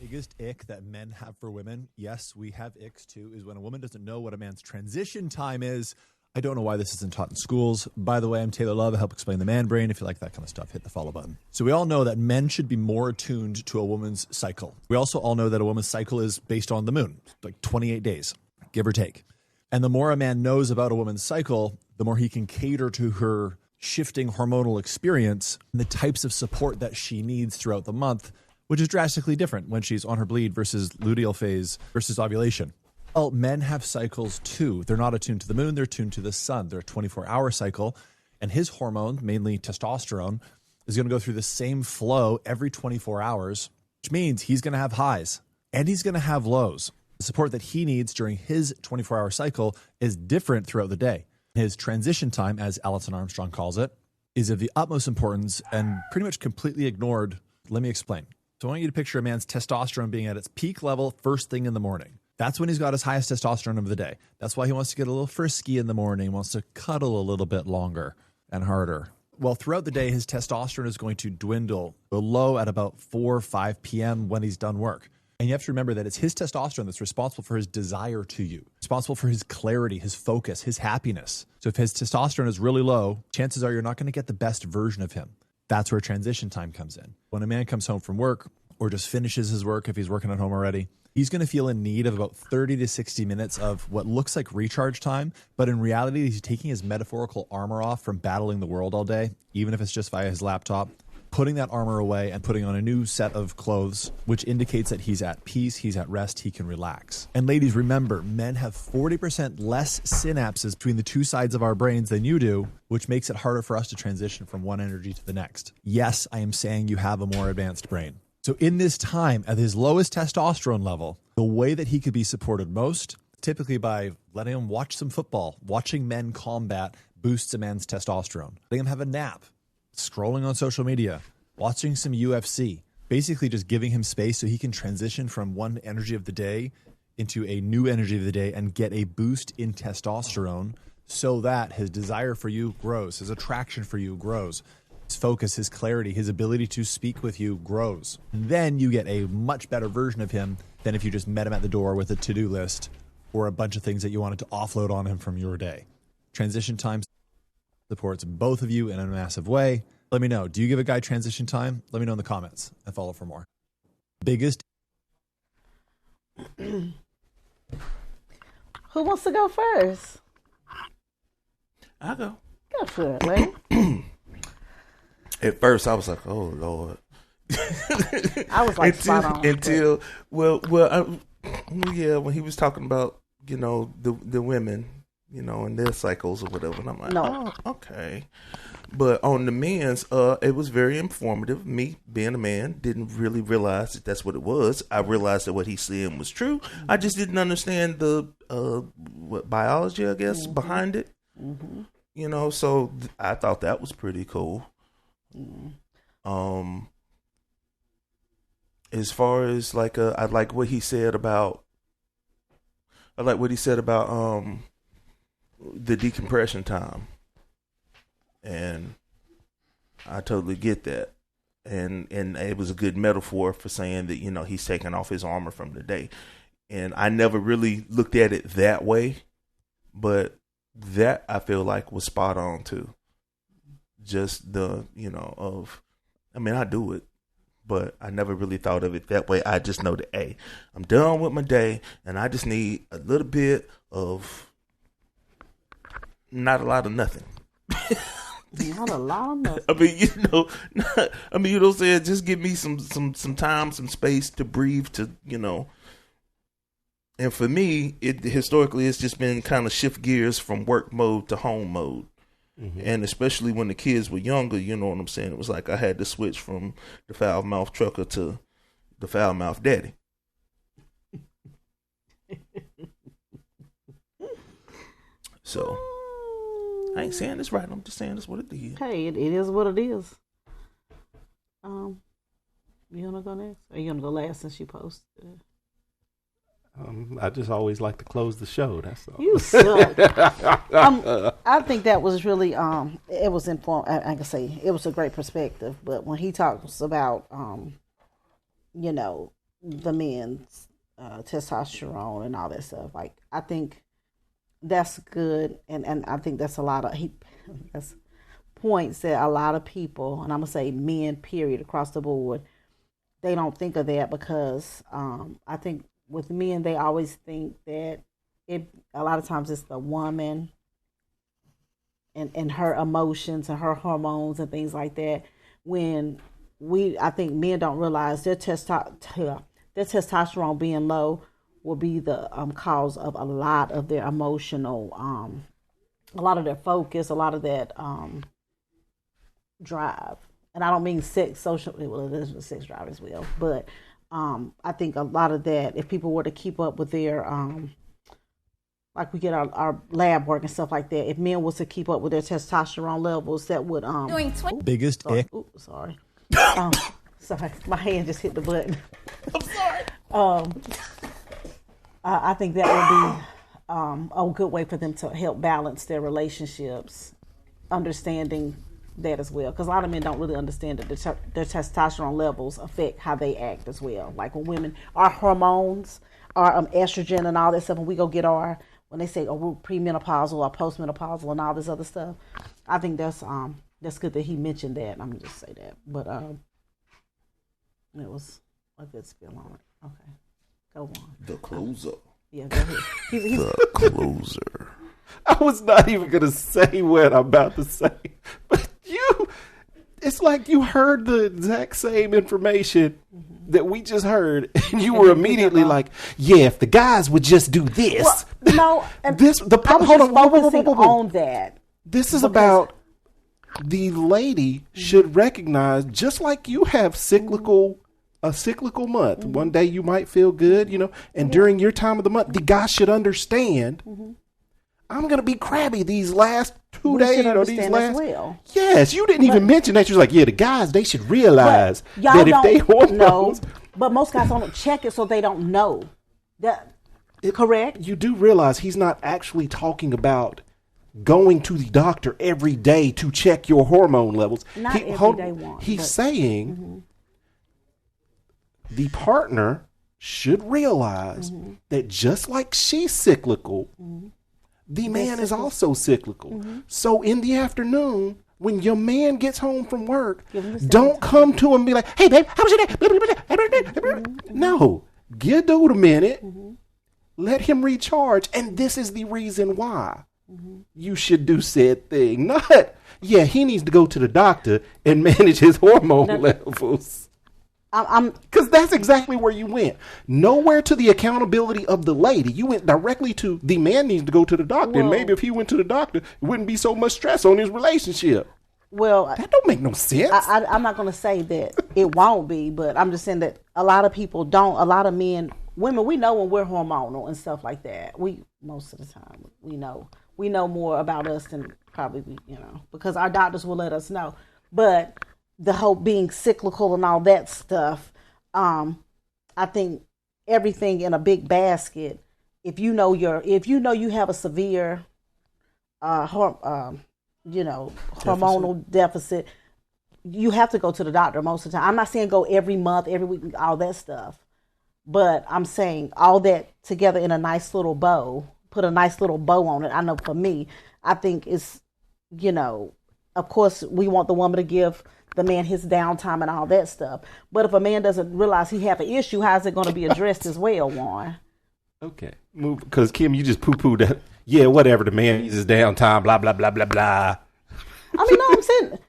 Biggest ick that men have for women, yes, we have icks too, is when a woman doesn't know what a man's transition time is. I don't know why this isn't taught in schools. By the way, I'm Taylor Love. I help explain the man brain. If you like that kind of stuff, hit the follow button. So we all know that men should be more attuned to a woman's cycle. We also all know that a woman's cycle is based on the moon, like 28 days, give or take. And the more a man knows about a woman's cycle, the more he can cater to her shifting hormonal experience and the types of support that she needs throughout the month, which is drastically different when she's on her bleed versus luteal phase versus ovulation. Well, men have cycles too. They're not attuned to the moon, they're attuned to the sun. They're a 24-hour cycle, and his hormone, mainly testosterone, is going to go through the same flow every 24 hours, which means he's going to have highs and he's going to have lows. The support that he needs during his 24-hour cycle is different throughout the day. His transition time, as Alison Armstrong calls it, is of the utmost importance and pretty much completely ignored. Let me explain. So I want you to picture a man's testosterone being at its peak level first thing in the morning. That's when he's got his highest testosterone of the day. That's why he wants to get a little frisky in the morning, wants to cuddle a little bit longer and harder. Well, throughout the day, his testosterone is going to dwindle low at about 4 or 5 p.m. when he's done work. And you have to remember that it's his testosterone that's responsible for his desire to you, responsible for his clarity, his focus, his happiness. So if his testosterone is really low, chances are you're not going to get the best version of him. That's where transition time comes in. When a man comes home from work or just finishes his work, if he's working at home already, he's going to feel in need of about 30 to 60 minutes of what looks like recharge time, but in reality, he's taking his metaphorical armor off from battling the world all day, even if it's just via his laptop, putting that armor away and putting on a new set of clothes, which indicates that he's at peace, he's at rest, he can relax. And ladies, remember, men have 40% less synapses between the two sides of our brains than you do, which makes it harder for us to transition from one energy to the next. Yes, I am saying you have a more advanced brain. So in this time, at his lowest testosterone level, the way that he could be supported most, typically by letting him watch some football, watching men combat boosts a man's testosterone, letting him have a nap, scrolling on social media, watching some UFC, basically just giving him space so he can transition from one energy of the day into a new energy of the day and get a boost in testosterone so that his desire for you grows, his attraction for you grows. His focus, his clarity, his ability to speak with you grows. And then you get a much better version of him than if you just met him at the door with a to-do list or a bunch of things that you wanted to offload on him from your day. Transition time supports both of you in a massive way. Let me know. Do you give a guy transition time? Let me know in the comments and follow for more. Biggest. Who wants to go first? I go. Go for it, lady. At first, I was like, "Oh Lord." I was like, spot on. Until when he was talking about the women, and their cycles or whatever, and I'm like, no. Oh, okay. But on the men's, it was very informative. Me being a man didn't really realize that that's what it was. I realized that what he said was true. I just didn't understand the biology, I guess, behind it. Mm-hmm. So I thought that was pretty cool. Mm. As far as I like what he said about. I like what he said about the decompression time. And I totally get that. And it was a good metaphor for saying that, he's taking off his armor from the day. And I never really looked at it that way, but that I feel like was spot on too. Just the, I do it, but I never really thought of it that way. I just know that, hey, I'm done with my day and I just need a little bit of not a lot of nothing. Not a lot of nothing. I mean, you know what I'm saying? Just give me some time, some space to breathe, and for me, historically, it's just been kind of shift gears from work mode to home mode. Mm-hmm. And especially when the kids were younger, you know what I'm saying? It was like I had to switch from the foul-mouthed trucker to the foul-mouthed daddy. So, I ain't saying this right. I'm just saying this what it is. Hey, it is what it is. You want to go next? Or you want to go last since you posted? I just always like to close the show. That's all. You suck. I think that was really it was informed. I can say it was a great perspective. But when he talks about the men's testosterone and all that stuff, like I think that's good, and I think that's a lot of that's points that a lot of people, and I'm gonna say men, period, across the board, they don't think of that because I think. With men, they always think that a lot of times it's the woman and her emotions and her hormones and things like that. When I think men don't realize their testosterone being low will be the cause of a lot of their emotional, a lot of their focus, a lot of that drive. And I don't mean sex, social, well, it is sex drive as well, but I think a lot of that, if people were to keep up with their, like we get our lab work and stuff like that, if men was to keep up with their testosterone levels, that would biggest sorry. Sorry, sorry, my hand just hit the button. I'm sorry. I think that would be a good way for them to help balance their relationships, understanding that as well, because a lot of men don't really understand that their testosterone levels affect how they act as well. Like when women, our hormones, our estrogen and all that stuff, when we go get when they say, oh, we're premenopausal or postmenopausal and all this other stuff, I think that's good that he mentioned that. I'm gonna just say that, but it was a good spill on it. Okay, go on. The closer. Yeah, go ahead. The closer. I was not even gonna say what I'm about to say, but it's like you heard the exact same information that we just heard, and you were immediately like, yeah, if the guys would just do this. Well, no, I was focusing on that. This is about the lady should recognize, just like you have a cyclical month. One day you might feel good, and during your time of the month, the guy should understand. I'm going to be crabby these last 2 days or these last. Well. Yes, you didn't even mention that. You was like, yeah, the guys, they should realize that if they want those. But most guys don't check it, so they don't know. Correct? You do realize he's not actually talking about going to the doctor every day to check your hormone levels. Not every day one. He's saying the partner should realize that just like she's cyclical, the man is also cyclical. So in the afternoon, when your man gets home from work, don't come to him and be like, hey, babe, how was your day? No. Give dude a minute. Let him recharge. And this is the reason why you should do said thing. Not, he needs to go to the doctor and manage his hormone levels. Because that's exactly where you went. Nowhere to the accountability of the lady. You went directly to the man needs to go to the doctor. And maybe if he went to the doctor, it wouldn't be so much stress on his relationship. Well, that don't make no sense. I'm not going to say that it won't be, but I'm just saying that a lot of people don't. A lot of men, women, we know when we're hormonal and stuff like that. We, most of the time, we know more about us than probably, because our doctors will let us know. But the whole being cyclical and all that stuff, I think everything in a big basket. If you know you have a severe, hormonal deficit, you have to go to the doctor most of the time. I'm not saying go every month, every week, all that stuff, but I'm saying all that together in a nice little bow. Put a nice little bow on it. I know for me, I think it's, of course we want the woman to give the man his downtime and all that stuff. But if a man doesn't realize he have an issue, how's it going to be addressed as well, Warren? Okay. Move, because Kim, you just poo-pooed that. Yeah, whatever. The man needs his downtime, blah, blah, blah, blah, blah. I mean, no, I'm saying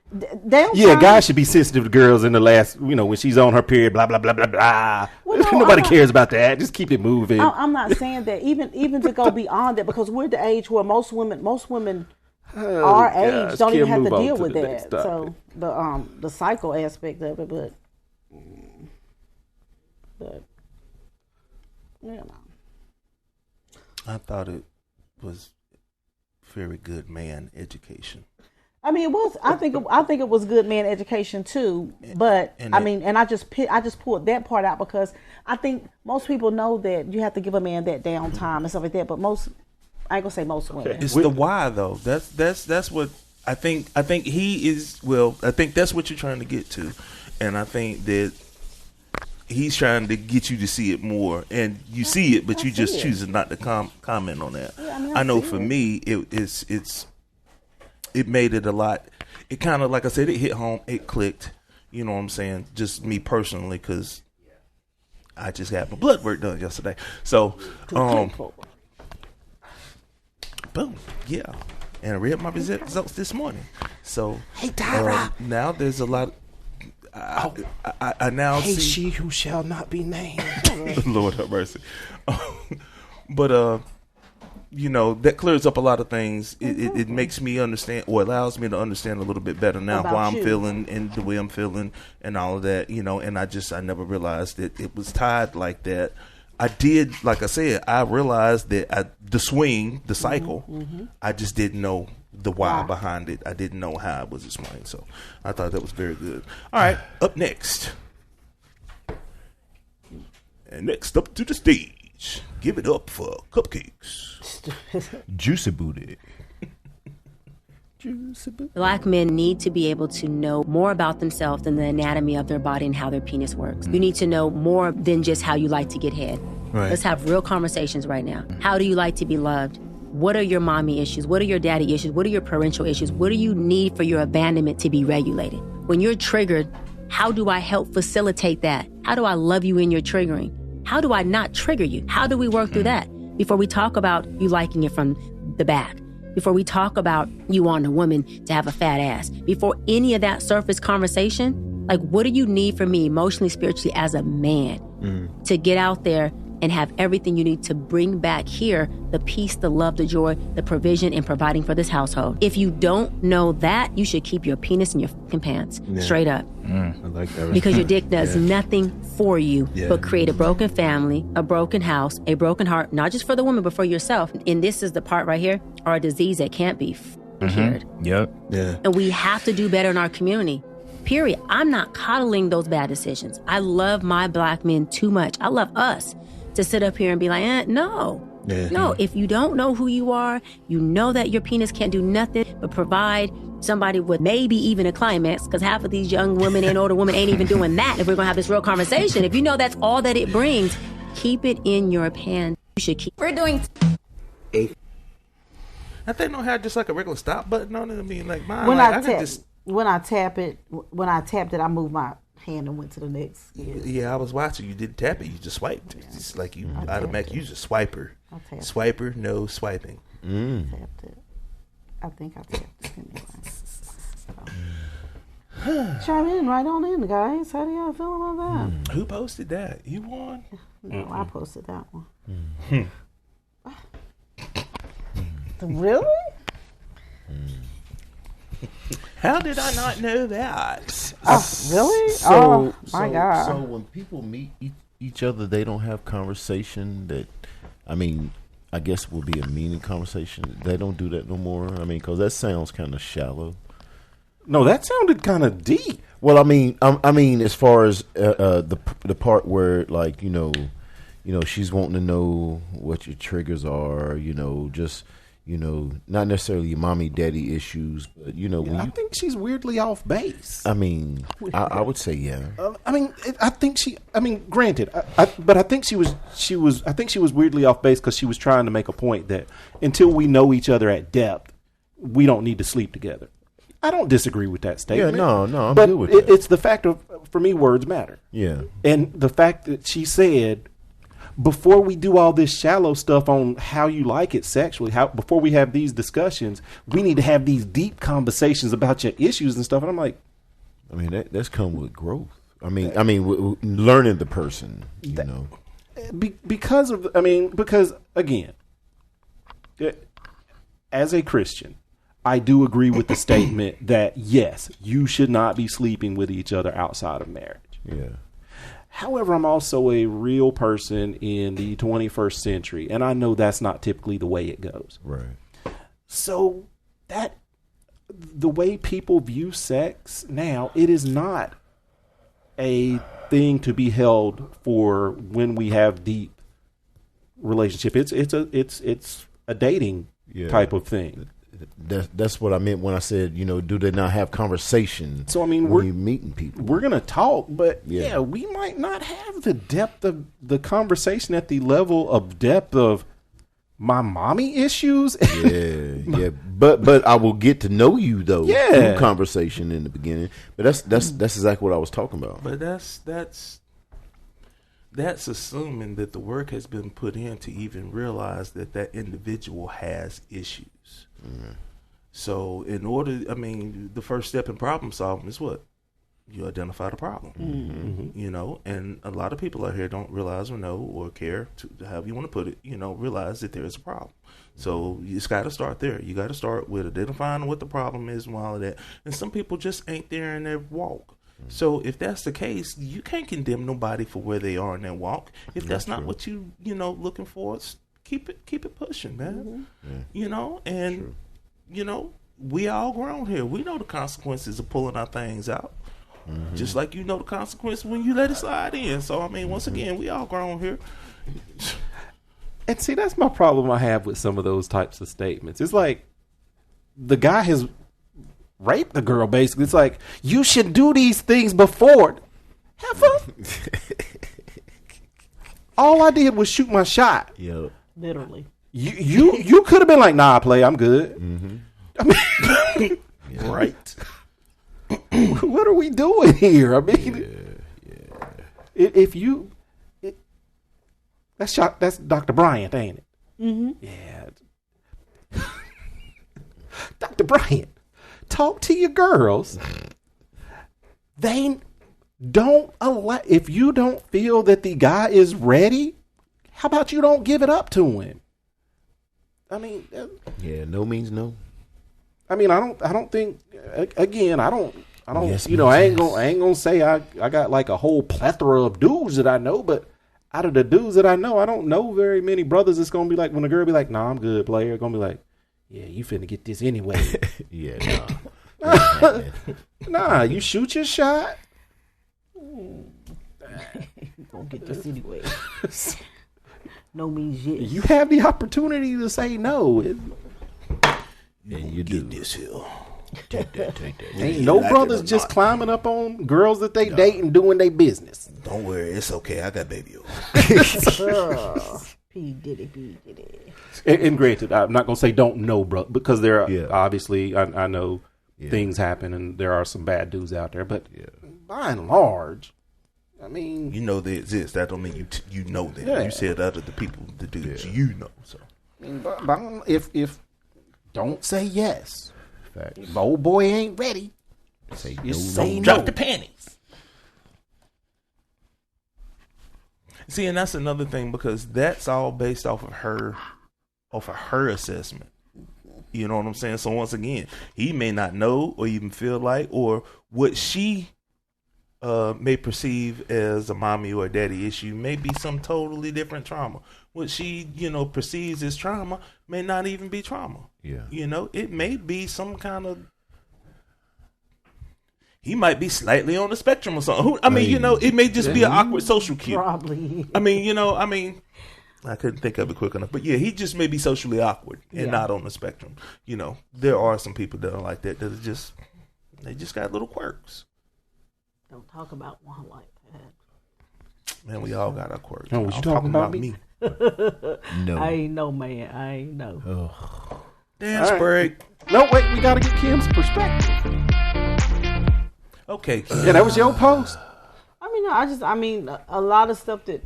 downtime. Yeah, guys should be sensitive to girls in the last, when she's on her period, blah, blah, blah, blah, blah. Well, no, nobody cares about that. Just keep it moving. I'm not saying that even to go beyond that, because we're the age where most women our age don't even have to deal with that. So the cycle aspect of it, but I thought it was very good man education. I mean, it was. I think it was good man education too. But I just pulled that part out because I think most people know that you have to give a man that downtime and stuff like that. But I ain't gonna say most women. It's the why though. That's what I think. I think he is. Well, I think that's what you're trying to get to, and I think that he's trying to get you to see it more, and you see it, but you just choosing not to comment on that. Yeah, I know for me, it made it a lot. It kind of, like I said, it hit home. It clicked. You know what I'm saying? Just me personally, because I just had my blood work done yesterday. So, boom, yeah. And I read my results this morning. So, hey, Tyra. Now there's a lot. I now see she who shall not be named. Lord have mercy. But that clears up a lot of things. It makes me understand, or allows me to understand a little bit better now why I'm feeling and the way I'm feeling and all of that. And I never realized that it was tied like that. I did, like I said, I realized that the swing, the cycle, I just didn't know the why behind it. I didn't know how it was explained. So I thought that was very good. All right, up next. And next up to the stage, give it up for Cupcakes. Juicy Booty. Black men need to be able to know more about themselves than the anatomy of their body and how their penis works. You need to know more than just how you like to get head. Right. Let's have real conversations right now. How do you like to be loved? What are your mommy issues? What are your daddy issues? What are your parental issues? What do you need for your abandonment to be regulated? When you're triggered, how do I help facilitate that? How do I love you in your triggering? How do I not trigger you? How do we work through that? Before we talk about you liking it from the back, before we talk about you want a woman to have a fat ass, before any of that surface conversation, like what do you need from me emotionally, spiritually as a man to get out there and have everything you need to bring back here the peace, the love, the joy, the provision, and providing for this household. If you don't know that, you should keep your penis in your fucking pants, straight up. I like that. Because your dick does nothing for you but create a broken family, a broken house, a broken heart, not just for the woman, but for yourself. And this is the part right here, or a disease that can't be cured. Yep. Yeah. And we have to do better in our community. Period. I'm not coddling those bad decisions. I love my black men too much. I love us to sit up here and be like, no. Yeah. No, if you don't know who you are, you know that your penis can't do nothing but provide somebody with maybe even a climax, because half of these young women and older women ain't even doing that if we're going to have this real conversation. If you know that's all that it brings, keep it in your pants. You should keep... We're doing... I think no have just like a regular stop button on it. I mean, like mine. When like, I can tap, just... when I tapped it, I moved my hand and went to the next. Yeah, I was watching. You didn't tap it. You just swiped. Yeah. It's like you automatically use a swiper. Swiper, no swiping. I tapped it. I think I tapped it anyway. Chime in, right on in, guys. How do y'all feel about that? Who posted that? You won? No, I posted that one. Really? How did I not know that? Really? My God. So when people meet each other, they don't have conversation that, I mean, I guess will be a meaning conversation. They don't do that no more. I mean, because that sounds kind of shallow. No, that sounded kind of deep. Well, I mean, as far as the part where, like, you know, she's wanting to know what your triggers are, just. Not necessarily your mommy daddy issues, but I think she's weirdly off base. I mean, I would say yeah. Granted, but I think she was weirdly off base because she was trying to make a point that until we know each other at depth, we don't need to sleep together. I don't disagree with that statement. Yeah, no, I'm but good with that. It's the fact of, for me, words matter. Yeah, and the fact that she said, before we do all this shallow stuff on how you like it sexually, before we have these discussions, we need to have these deep conversations about your issues and stuff. And I'm like, I mean, that's come with growth. I mean, learning the person, because again, as a Christian, I do agree with the statement that yes, you should not be sleeping with each other outside of marriage. Yeah. However, I'm also a real person in the 21st century, and I know that's not typically the way it goes. Right. So that the way people view sex now, it is not a thing to be held for when we have deep relationship. It's a dating type of thing. That's what I meant when I said, do they not have conversations? So I mean, when you're meeting people, we're gonna talk, but we might not have the depth of the conversation at the level of depth of my mommy issues. Yeah. But I will get to know you though. Yeah. Through conversation in the beginning. But that's exactly what I was talking about. But that's assuming that the work has been put in to even realize that individual has issues. Mm. So the first step in problem solving is what? You identify the problem. Mm-hmm. And a lot of people out here don't realize or know or care, to however you want to put it, realize that there is a problem. So it's got to start there. You got to start with identifying what the problem is and all of that. And some people just ain't there in their walk. So if that's the case, you can't condemn nobody for where they are in their walk. If that's not what you looking for, keep it pushing, man. Mm-hmm. We all grown here. We know the consequences of pulling our things out. Mm-hmm. Just like the consequences when you let it slide in. So once again, we all grown here. And see, that's my problem I have with some of those types of statements. It's like the guy has raped the girl, basically. It's like, you should do these things before. Have fun. All I did was shoot my shot. Yep. Literally. You could have been like, nah, play, I'm good. Mm-hmm. I mean, right. What are we doing here? I mean, that's Dr. Bryant, ain't it? Mm-hmm. Yeah. Dr. Bryant, talk to your girls. They don't allow, if you don't feel that the guy is ready, how about you don't give it up to him? I mean, no means no. I mean, I don't think, again, I don't, yes, I ain't gonna say I got like a whole plethora of dudes that I know, but out of the dudes that I know, I don't know very many brothers that's gonna be like, when a girl be like, nah, I'm good, player, gonna be like, yeah, you finna get this anyway. Yeah, nah. Nah, you shoot your shot. Gonna get this anyway. no means yes. You have the opportunity to say no. And you do this here. Take that. Ain't no brothers just climbing up on girls that they date and doing their business. Don't worry, it's okay. I got baby oil. P. Diddy. And granted, I'm not gonna say don't know, bro, because there are obviously I know things happen and there are some bad dudes out there, but by and large, I mean, you know they exist. That don't mean you know them. Yeah. You said other the people, the dudes you know. So but if don't say yes. If old boy ain't ready, say no. Drop the panties. See, and that's another thing because that's all based off of her assessment. You know what I'm saying? So once again, he may not know or even feel like, or what she may perceive as a mommy or a daddy issue may be some totally different trauma. What she, perceives as trauma may not even be trauma. Yeah. It may be some kind of, he might be slightly on the spectrum or something. It may just be an awkward social cue. Probably. I couldn't think of it quick enough. But yeah, he just may be socially awkward and not on the spectrum. There are some people that are like that are just, they just got little quirks. Don't talk about one like that. Man, we all got our quirks. Oh, was you talking about me? No. I ain't know, man. I ain't know. Oh. Dance break. No, wait, we got to get Kim's perspective. Okay, Kim. Yeah, that was your post. A lot of stuff that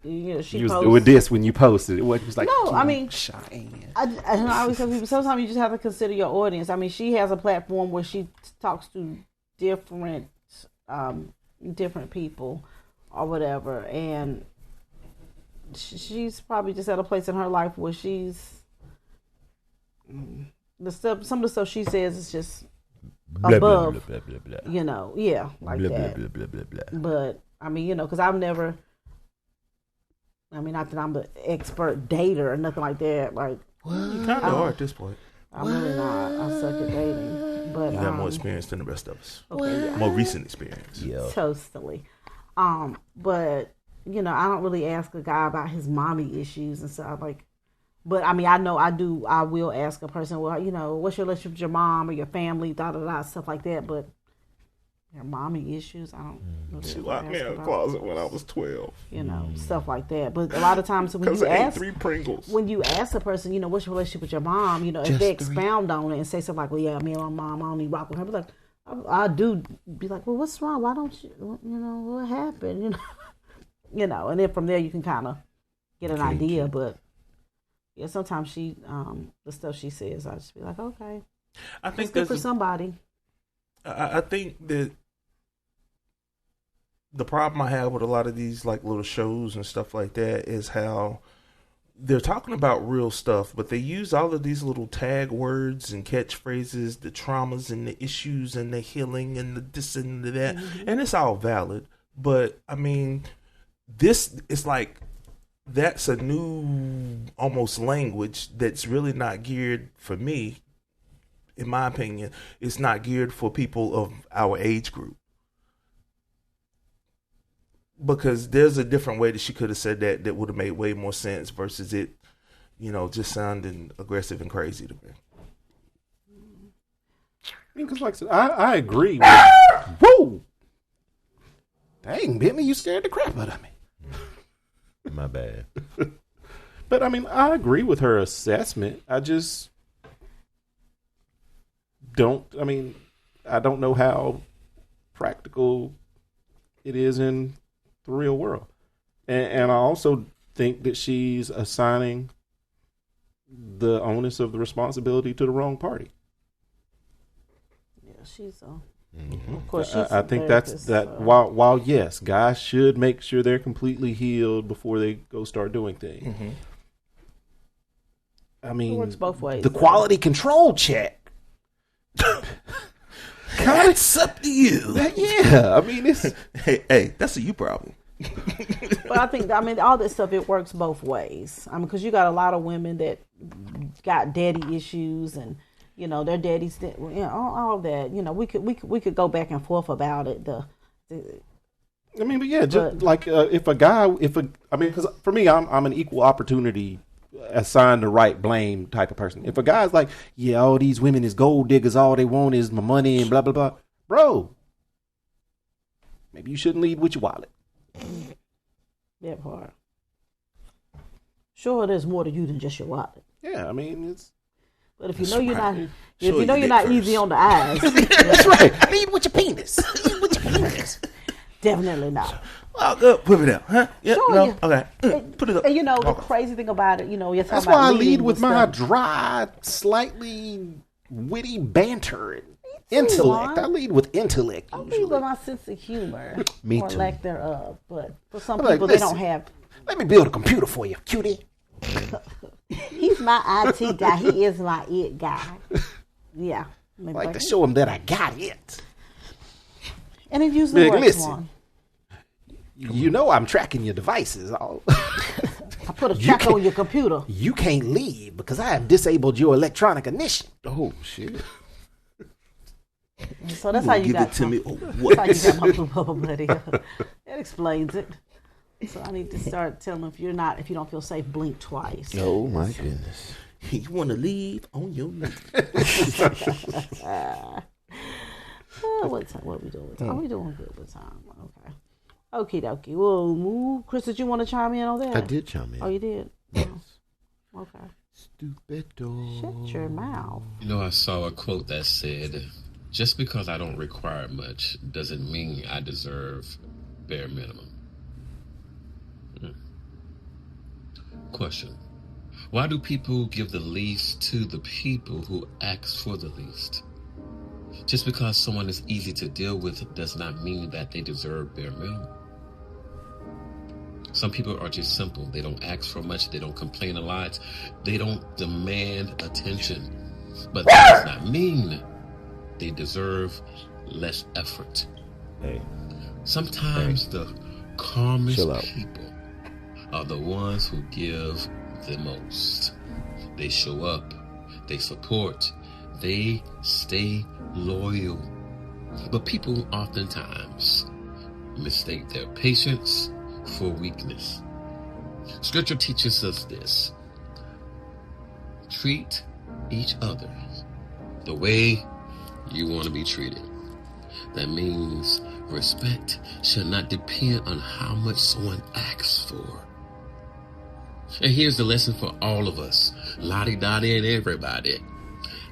she was posts. with this when you posted it. It was like, no, Cheyenne. I always tell people sometimes you just have to consider your audience. She has a platform where she talks to different people or whatever, and she's probably just at a place in her life where she's some of the stuff she says is just Blah, above, blah, blah, blah, blah. like Blah, that. blah, blah, blah, blah, blah. But because I've never, not that I'm the expert dater or nothing like that. Like, You kind of are at this point. I'm really not. I suck at dating, but You got more experience than the rest of us. Okay, yeah. More recent experience. Yeah. Totally. But I don't really ask a guy about his mommy issues and stuff. Like, but I will ask a person, well, what's your relationship with your mom or your family, stuff like that. But your mommy issues, I don't really She locked me in a closet when I was 12. Stuff like that. But a lot of times when you I ate ask 3 Pringles. when you ask a person, what's your relationship with your mom, if they expound on it and say something like, well, yeah, me and my mom, I only rock with her. But like, I do be like, well, what's wrong? Why don't you, what happened? And then from there you can kind of get an idea. But yeah, sometimes she, the stuff she says, I just be like, okay, I think it's good for somebody. I think that the problem I have with a lot of these like little shows and stuff like that is how they're talking about real stuff, but they use all of these little tag words and catchphrases, the traumas and the issues and the healing and the this and the that, and it's all valid. But this is like, that's a new almost language that's really not geared for me. In my opinion, it's not geared for people of our age group. Because there's a different way that she could have said that would have made way more sense versus it, just sounding aggressive and crazy to me. Because like I said, I agree with whoa! Dang, bit me, you scared the crap out of me. My bad. But I agree with her assessment. I just don't know how practical it is in the real world. And I also think that she's assigning the onus of the responsibility to the wrong party. Yeah, she's Mm-hmm. of course, I think that's that. While yes, guys should make sure they're completely healed before they go start doing things. It works both ways. The quality control check. It's up to you. It's hey, that's a you problem. But I think all that stuff, it works both ways. Because you got a lot of women that got daddy issues and their daddies, all that. We could go back and forth about it. I mean, but yeah, just like because for me, I'm an equal opportunity, assigned the right blame type of person. If a guy's like, yeah, all these women is gold diggers, all they want is my money and blah blah blah, bro, maybe you shouldn't lead with your wallet. That part. Sure, there's more to you than just your wallet. Yeah, I mean it's. But if you know you're not, easy on the eyes, that's right. Lead with your penis. Lead with your penis. Definitely not. Oh, good. Whip it out, huh? Yeah, Sure, no, yeah. okay. Put it up. And the crazy thing about it, you're talking That's about why I lead with my stuff. dry, slightly witty banter and intellect. I lead with intellect I usually. lead with my sense of humor Me or too. lack thereof. But for some I'm like, people, they don't have. Let me build a computer for you, cutie. He's my IT guy. He is my it guy. Yeah. I like to show him that I got it. And it usually works. Listen, you know I'm tracking your devices. I put a track on your computer. You can't leave because I have disabled your electronic ignition. Oh shit! So that's how you give got it to me. That's how you got my blue bubble buddy. That explains it. So I need to start telling them if you don't feel safe, blink twice. Oh my goodness! You want to leave on your leave. What time? What we doing? Are we doing good with time? Okay. Okie dokie. We'll move. Chris, did you want to chime in on that? I did chime in. Oh, you did? Yes. Oh. Okay. Stupid. Shut your mouth. I saw a quote that said, just because I don't require much doesn't mean I deserve bare minimum. Question. Why do people give the least to the people who ask for the least? Just because someone is easy to deal with does not mean that they deserve bare minimum. Some people are just simple. They don't ask for much. They don't complain a lot. They don't demand attention. But that does not mean they deserve less effort. Hey. Sometimes the calmest people are the ones who give the most. They show up. They support. They stay loyal. But people oftentimes mistake their patience for weakness. Scripture teaches us this. Treat each other the way you want to be treated. That means respect should not depend on how much someone asks for. And here's the lesson for all of us, lottie-dottie and everybody.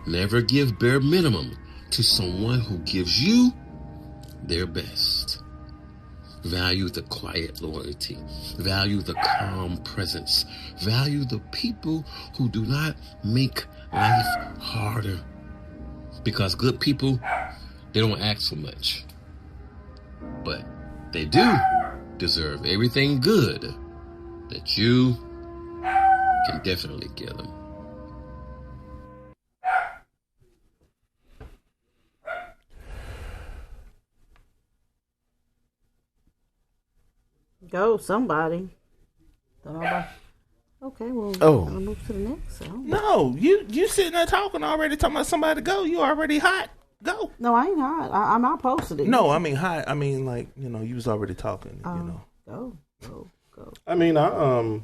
Never give bare minimum to someone who gives you their best. Value the quiet loyalty. Value the calm presence. Value the people who do not make life harder. Because good people, they don't ask for much. But they do deserve everything good that you can definitely give them. Go, somebody. Don't know about. Okay, well, Oh. I'll move to the next. So. No, you sitting there talking already, talking about somebody to go. You already hot. Go. No, I ain't hot. I'm not posted it. No, I mean hot. I mean like you was already talking. Go. I mean, I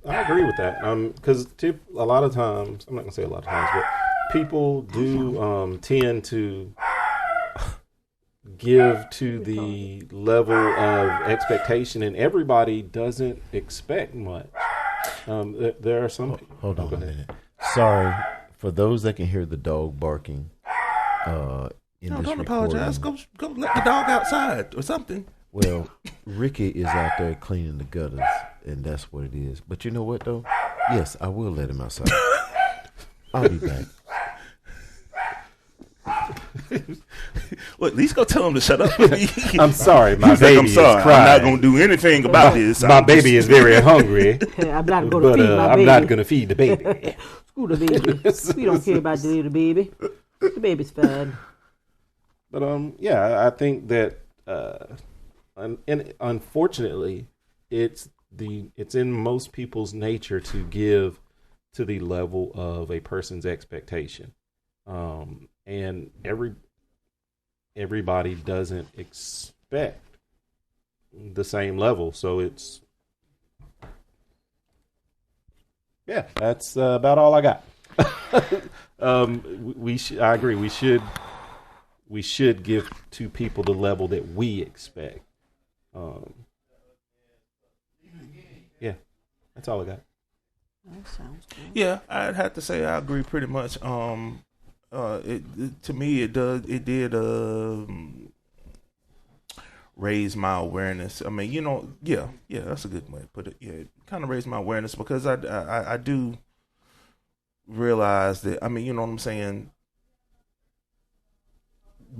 agree with that. Because a lot of times, I'm not gonna say a lot of times, but people do tend to give to the level of expectation, and everybody doesn't expect much. There are some. Hold on a minute. Sorry for those that can hear the dog barking. In No, this don't apologize. Go let the dog outside or something. Well, Ricky is out there cleaning the gutters, and that's what it is. But you know what, though? Yes, I will let him outside. I'll be back. Well, at least go tell him to shut up. I'm sorry, my He's baby like, I'm sorry. is crying. I'm not going to do anything about this. My baby is very hungry. I'm not going to feed my I'm baby. not going to feed the baby. Screw the baby. We don't care about the little baby. The baby's fine. But yeah, I think that and unfortunately, it's in most people's nature to give to the level of a person's expectation, and everybody doesn't expect the same level. So it's, yeah, that's about all I got. I agree. We should give to people the level that we expect. Yeah, that's all I got. That sounds good. Yeah, I'd have to say I agree pretty much. To me, it did raise my awareness. I mean, yeah, that's a good way to put it. Yeah, it kind of raised my awareness because I do realize that. I mean, you know what I'm saying?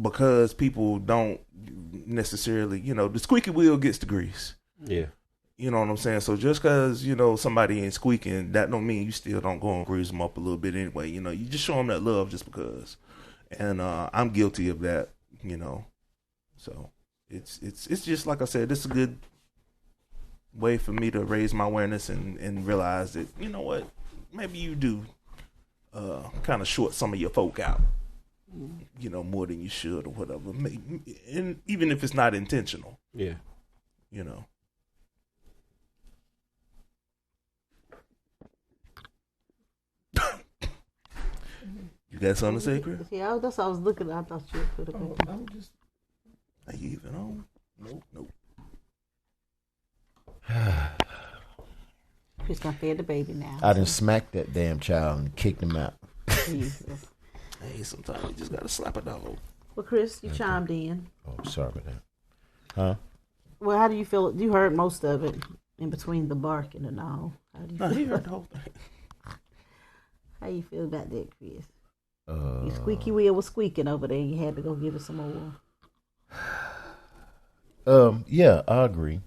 Because people don't necessarily, the squeaky wheel gets the grease. Yeah. You know what I'm saying? So just because, somebody ain't squeaking, that don't mean you still don't go and grease them up a little bit anyway. You just show them that love just because. And I'm guilty of that, So it's just like I said, it's a good way for me to raise my awareness and realize that, you know what, maybe you do kind of short some of your folk out, more than you should or whatever. And even if it's not intentional. Yeah. You got something to say, Chris? Yeah, that's what I was looking at. I thought you would put it back. Are you even on? Nope. Chris gonna feed the baby now. I done smacked that damn child and kicked him out. Jesus. Hey, sometimes you just gotta slap a dog. Well, Chris, you chimed in. Oh, sorry about that. Huh? Well, how do you feel? You heard most of it in between the barking and all. How do you feel? He heard the whole thing. How you feel about that, Chris? Your squeaky wheel was squeaking over there. You had to go give it some more. Yeah, I agree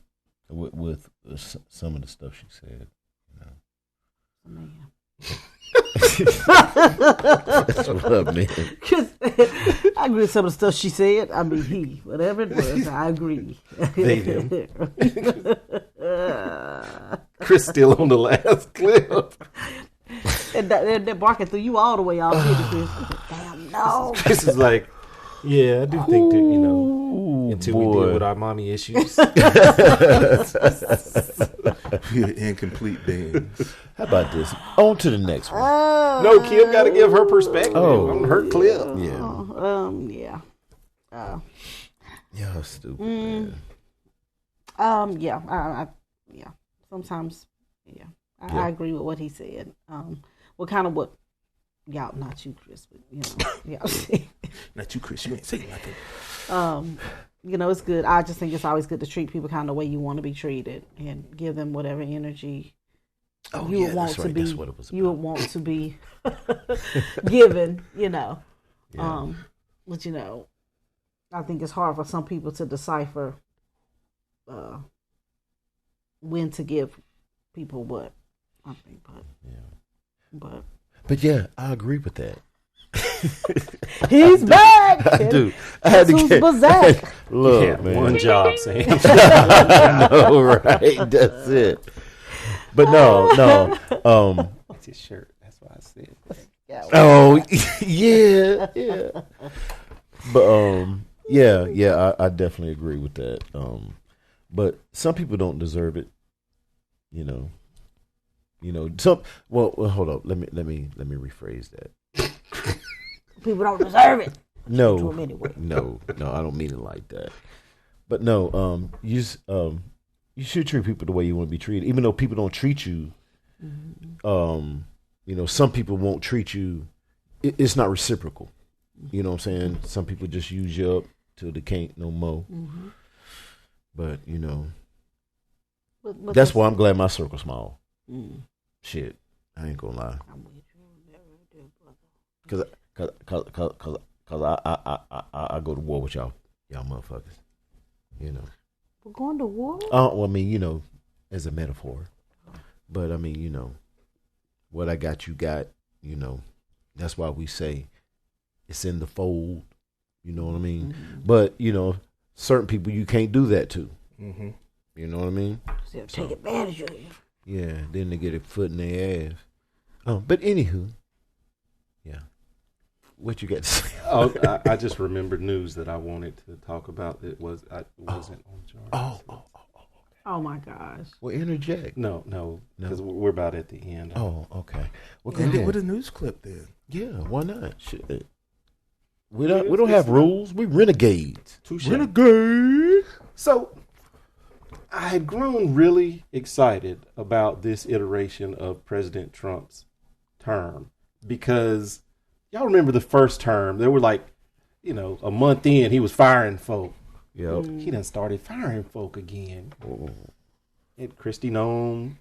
with some of the stuff she said. Man. That's what up, man. I agree with some of the stuff she said. I mean, whatever it was, I agree. They him. Chris still on the last clip. And they're barking through you all the way off here, Chris. Damn, no. Chris is like, yeah, I do think that, until we deal with our mommy issues. You're incomplete beings. How about this? On to the next one. No, Kim got to give her perspective on her clip. Yeah. Yeah. Y'all stupid, man. Yeah. Yeah. Sometimes, yeah. I agree with what he said. Kind of what, y'all, not you, Chris, but, yeah. Not you, Chris. You ain't saying nothing. It's good. I just think it's always good to treat people kind of the way you want to be treated and give them whatever energy you would want to be. That's what it was about. You would want to be given, Yeah. But I think it's hard for some people to decipher when to give people what. I think, but yeah, I agree with that. He's back. I do. I had to get look, man. One job, Sam. I know, right? That's it. But no. It's his shirt. That's why I said. Oh, yeah. But yeah. I definitely agree with that. But some people don't deserve it. Some. Well, hold up. Let me rephrase that. People don't deserve it. No, anyway. no, I don't mean it like that. But no, you should treat people the way you want to be treated, even though people don't treat you. Some people won't treat you. It's not reciprocal. You know what I'm saying? Some people just use you up till they can't no more. Mm-hmm. But that's why I'm glad my circle's small. Shit, I ain't gonna lie. Cause I go to war with y'all motherfuckers. We're going to war? Well, I mean, as a metaphor. But I mean, what I got, you got. That's why we say it's in the fold. You know what I mean? Mm-hmm. But certain people you can't do that to. Mm-hmm. You know what I mean? So take advantage of you. Yeah, then they get a foot in their ass. But anywho, yeah. What you got to say? I just remembered news that I wanted to talk about that wasn't on the chart. Oh. Oh my gosh. Well, interject. No, because we're about at the end. Oh, okay. Well, End it with a news clip then. Yeah, why not? Shit. We don't have rules. We renegades. Renegade. So, I had grown really excited about this iteration of President Trump's term because y'all remember the first term. There were a month in, he was firing folk. Yep. He done started firing folk again. And Kristi Noem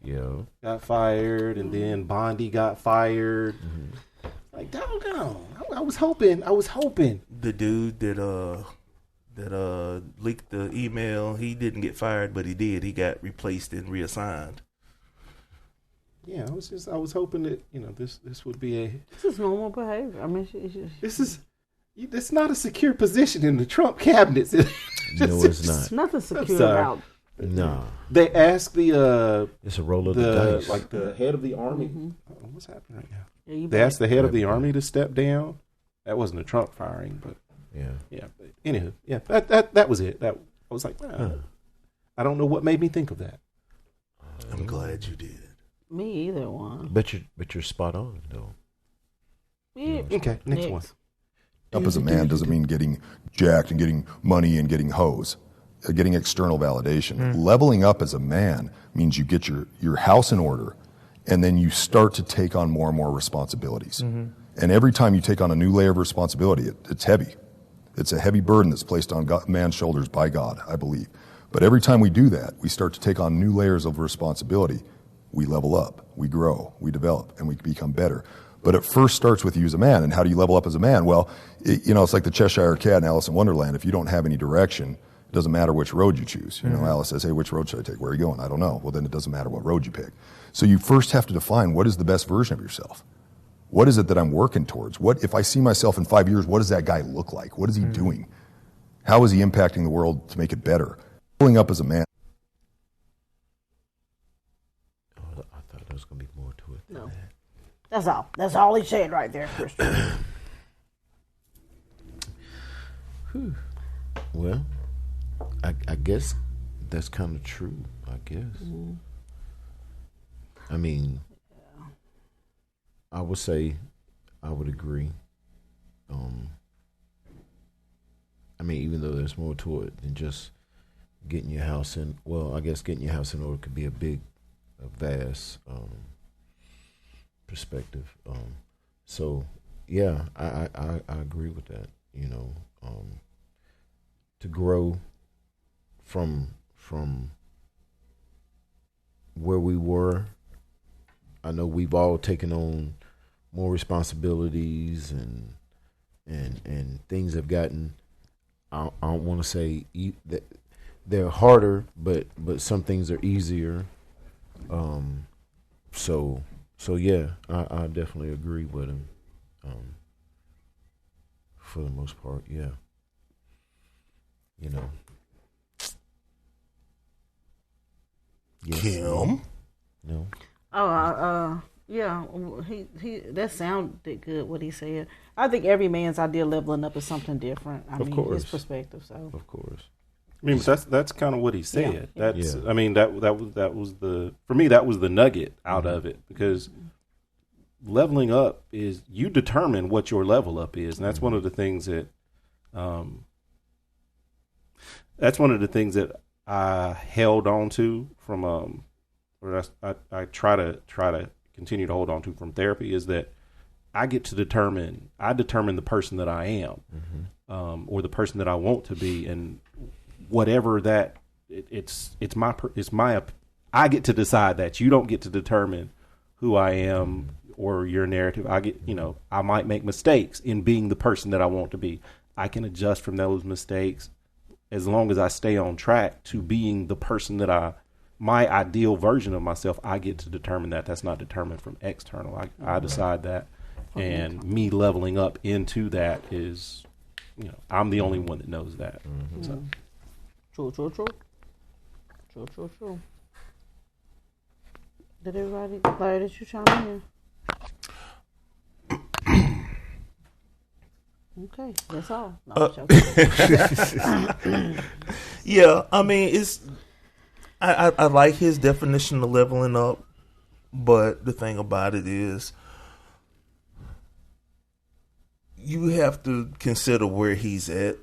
got fired, and then Bondi got fired. Mm-hmm. Like, doggone. I was hoping. The dude that leaked the email, he didn't get fired, but he did. He got replaced and reassigned. Yeah, I was hoping that, this would be This is normal behavior. I mean, it's not a secure position in the Trump cabinet. No, it's not. Nothing secure about. No. They asked it's a roll of the dice. Like the head of the army. Mm-hmm. What's happening right now? Yeah, they asked the head of the army to step down. That wasn't a Trump firing, but yeah. But anywho, that was it. That I was like, I don't know what made me think of that. I'm glad you did. Me either one. But you're spot on though. Yeah. Okay, next one. Up as a man doesn't mean getting jacked and getting money and getting hoes, getting external validation. Leveling up as a man means you get your house in order, and then you start to take on more and more responsibilities. Mm-hmm. And every time you take on a new layer of responsibility, it's heavy. It's a heavy burden that's placed on man's shoulders by God, I believe. But every time we do that, we start to take on new layers of responsibility. We level up, we grow, we develop, and we become better. But it first starts with you as a man. And how do you level up as a man? Well, it's like the Cheshire Cat in Alice in Wonderland. If you don't have any direction, it doesn't matter which road you choose. Alice says, hey, which road should I take? Where are you going? I don't know. Well, then it doesn't matter what road you pick. So you first have to define what is the best version of yourself. What is it that I'm working towards? What if I see myself in 5 years, what does that guy look like? What is he doing? How is he impacting the world to make it better? Leveling up as a man. Oh, I thought there was going to be more to it than that. That's all. That's all he said right there, Christian. Well, I guess that's kind of true, I guess. Mm-hmm. I mean, I would say I would agree. I mean, even though there's more to it than just getting your house in. Well, I guess getting your house in order could be a vast perspective. So yeah, I agree with that. To grow from where we were. I know we've all taken on more responsibilities and things have gotten. I don't want to say that they're harder, but some things are easier. So yeah, I definitely agree with him. For the most part, yeah. Yes. Kim? No. Oh, yeah. He that sounded good. What he said. I think every man's idea of leveling up is something different. I mean, course. his perspective. So of course. I mean, that's kind of what he said. Yeah. That's. I mean, that was the for me that was the nugget out of it, because leveling up is you determine what your level up is, and that's one of the things that I held on to from or I try to continue to hold on to from therapy, is that I determine the person that I am, or the person that I want to be, and whatever that it's my I get to decide that. You don't get to determine who I am or your narrative. I might make mistakes in being the person that I want to be. I can adjust from those mistakes as long as I stay on track to being the person that my ideal version of myself. I get to determine that. That's not determined from external. I decide that, and me leveling up into that is, I'm the only one that knows that. Mm-hmm. So. True. Did everybody, Larry, did you chime in? Okay, that's all. No, yeah, I mean, I like his definition of leveling up, but the thing about it is, you have to consider where he's at.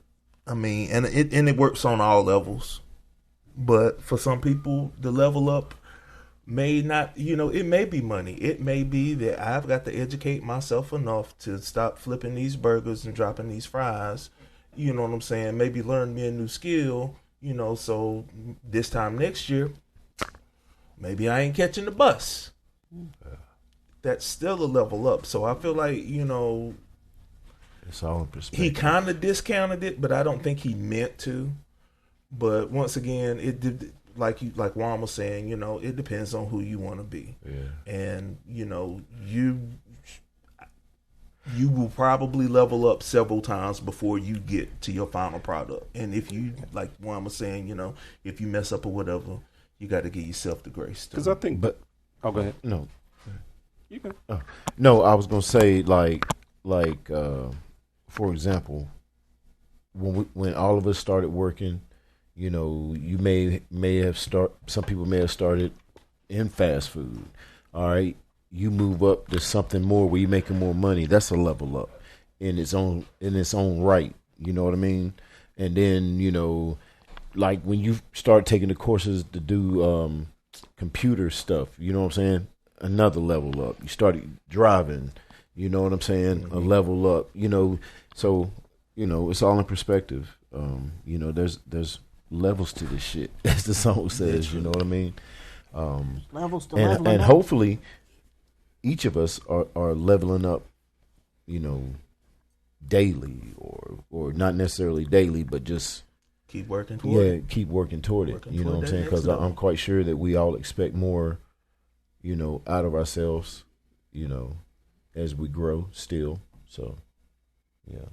I mean, and it works on all levels. But for some people, the level up may not, it may be money. It may be that I've got to educate myself enough to stop flipping these burgers and dropping these fries. You know what I'm saying? Maybe learn me a new skill, so this time next year, maybe I ain't catching the bus. That's still a level up. So I feel like, it's all in perspective. He kind of discounted it, but I don't think he meant to. But once again, it did, like Juan was saying, it depends on who you want to be. Yeah. And, you will probably level up several times before you get to your final product. And if you, like Juan was saying, if you mess up or whatever, you got to give yourself the grace. Because I think, go ahead. No. You go. No, I was going to say, for example, when all of us started working, you may have some people may have started in fast food. All right. You move up to something more where you're making more money. That's a level up in its own right. You know what I mean? And then, like when you start taking the courses to do computer stuff, you know what I'm saying? Another level up. You started driving, you know what I'm saying? A level up, so, it's all in perspective. There's levels to this shit, as the song says, you know what I mean? Levels to leveling up. And hopefully each of us are leveling up, daily or not necessarily daily, but just keep working toward it. Keep working toward it. You know what I'm saying? Because I'm quite sure that we all expect more, out of ourselves, as we grow still. So, yeah.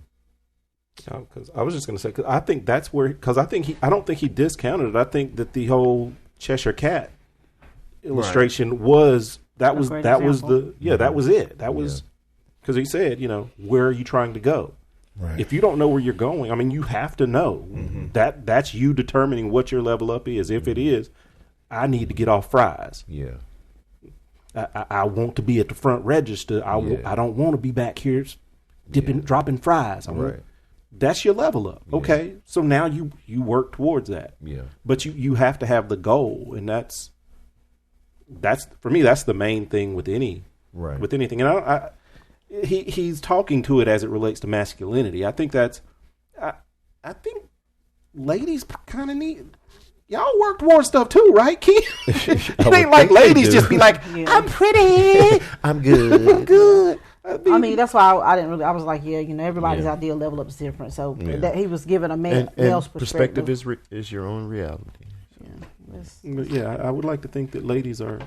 Because I was just going to say, because I think that's where, I don't think he discounted it. I think that the whole Cheshire Cat illustration was it. That was it. That was, because he said, where are you trying to go? Right. If you don't know where you're going, I mean, you have to know that's you determining what your level up is. If it is, I need to get off fries. Yeah. I want to be at the front register. I don't want to be back here dropping fries. That's your level up. Yeah. Okay. So now you work towards that. Yeah. But you have to have the goal, and that's for me, that's the main thing with anything. And he's talking to it as it relates to masculinity. I think I think ladies kind of need, y'all work towards stuff too, right, Keith? It ain't like ladies just be like, I'm pretty. I'm good. I'm good. I mean, that's why I didn't really. I was like, everybody's ideal level up is different. So that he was giving a male's perspective is your own reality. Yeah, I would like to think that ladies are,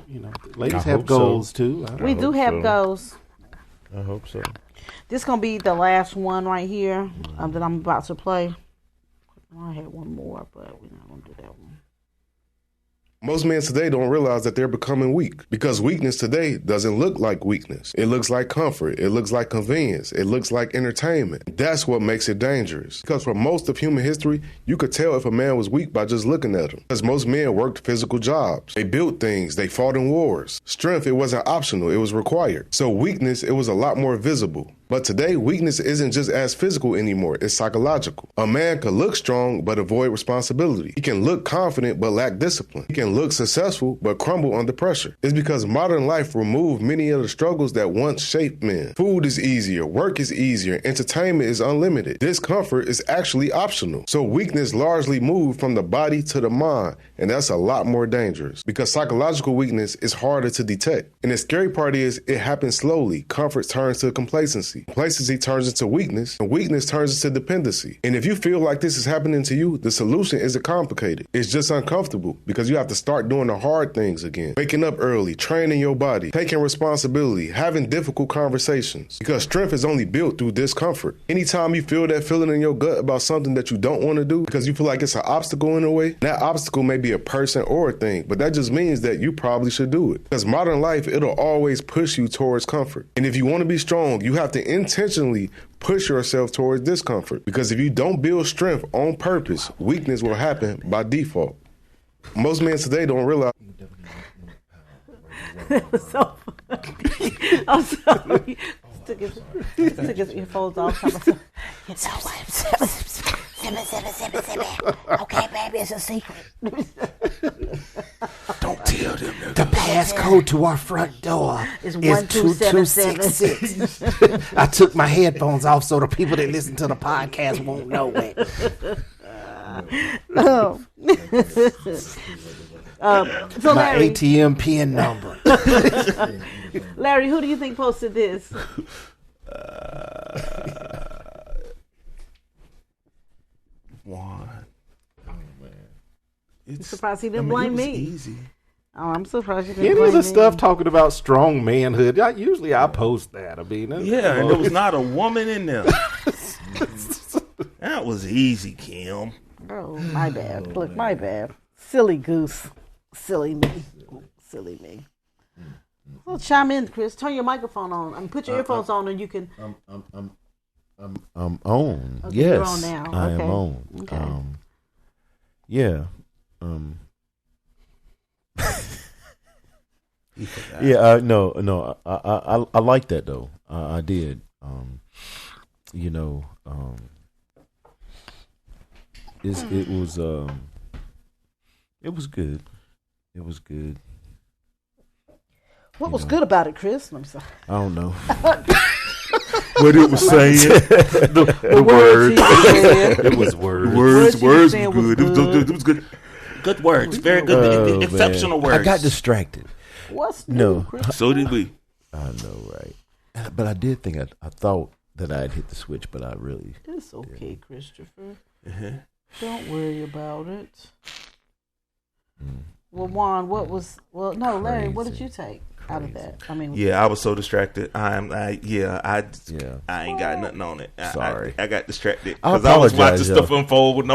ladies have goals too. We do have goals. I hope so. This gonna be the last one right here that I'm about to play. I had one more, but we're not gonna do that one. Most men today don't realize that they're becoming weak because weakness today doesn't look like weakness. It looks like comfort. It looks like convenience. It looks like entertainment. That's what makes it dangerous. Because for most of human history, you could tell if a man was weak by just looking at him. Because most men worked physical jobs. They built things. They fought in wars. Strength, it wasn't optional. It was required. So weakness, it was a lot more visible. But today, weakness isn't just as physical anymore. It's psychological. A man could look strong but avoid responsibility. He can look confident but lack discipline. He can look successful but crumble under pressure. It's because modern life removed many of the struggles that once shaped men. Food is easier, work is easier, entertainment is unlimited. Discomfort is actually optional. So weakness largely moved from the body to the mind, and that's a lot more dangerous because psychological weakness is harder to detect. And the scary part is it happens slowly. Comfort turns to complacency. Complacency turns into weakness, and weakness turns into dependency. And if you feel like this is happening to you, the solution isn't complicated. It's just uncomfortable because you have to start doing the hard things again. Waking up early, training your body, taking responsibility, having difficult conversations. Because strength is only built through discomfort. Anytime you feel that feeling in your gut about something that you don't want to do because you feel like it's an obstacle in a way, that obstacle may be a person or a thing, but that just means that you probably should do it. Because modern life, it'll always push you towards comfort. And if you want to be strong, you have to intentionally push yourself towards discomfort. Because if you don't build strength on purpose, weakness will happen by default. Most men today don't realize. So funny. I'm sorry. Took his earphones off. You know what? Okay, baby, it's a secret. Don't tell them. The passcode to our front door is 12266. I took my headphones off so the people that listen to the podcast won't know it. So my Larry, ATM PIN number. Larry, who do you think posted this? One. Oh man, I'm surprised he didn't blame me. Easy. Oh, I'm surprised you didn't Any blame of the me. stuff talking about strong manhood, usually I post that. I mean, Yeah, and there was not a woman in there. That was easy, Kim. Oh, my bad. Look, my bad. Silly goose. Silly me. Silly me. Well, chime in, Chris. Turn your microphone on. I mean, put your earphones on and you can. I'm on. Okay, Yes, you're on now. I am Okay. on. Okay. Yeah. Yeah. No. I like that though. I did. You know. It was good. It was good. What was good about it, Chris? I'm sorry. I don't know. What it was saying. the words. It was words. Words was saying good. was It was good. Good words. Very good. Oh, Exceptional man. words. I got distracted. What's No. new, Chris? So did we. I know, right? But I did think I thought that I had hit the switch, but I really. It's okay, Christopher. Uh-huh. Don't worry about it. Well, Juan, Larry, what did you take out of that? I mean, Yeah, I was so distracted. I ain't got nothing on it. Sorry. I got distracted I because I was watching apologize, stuff unfold. And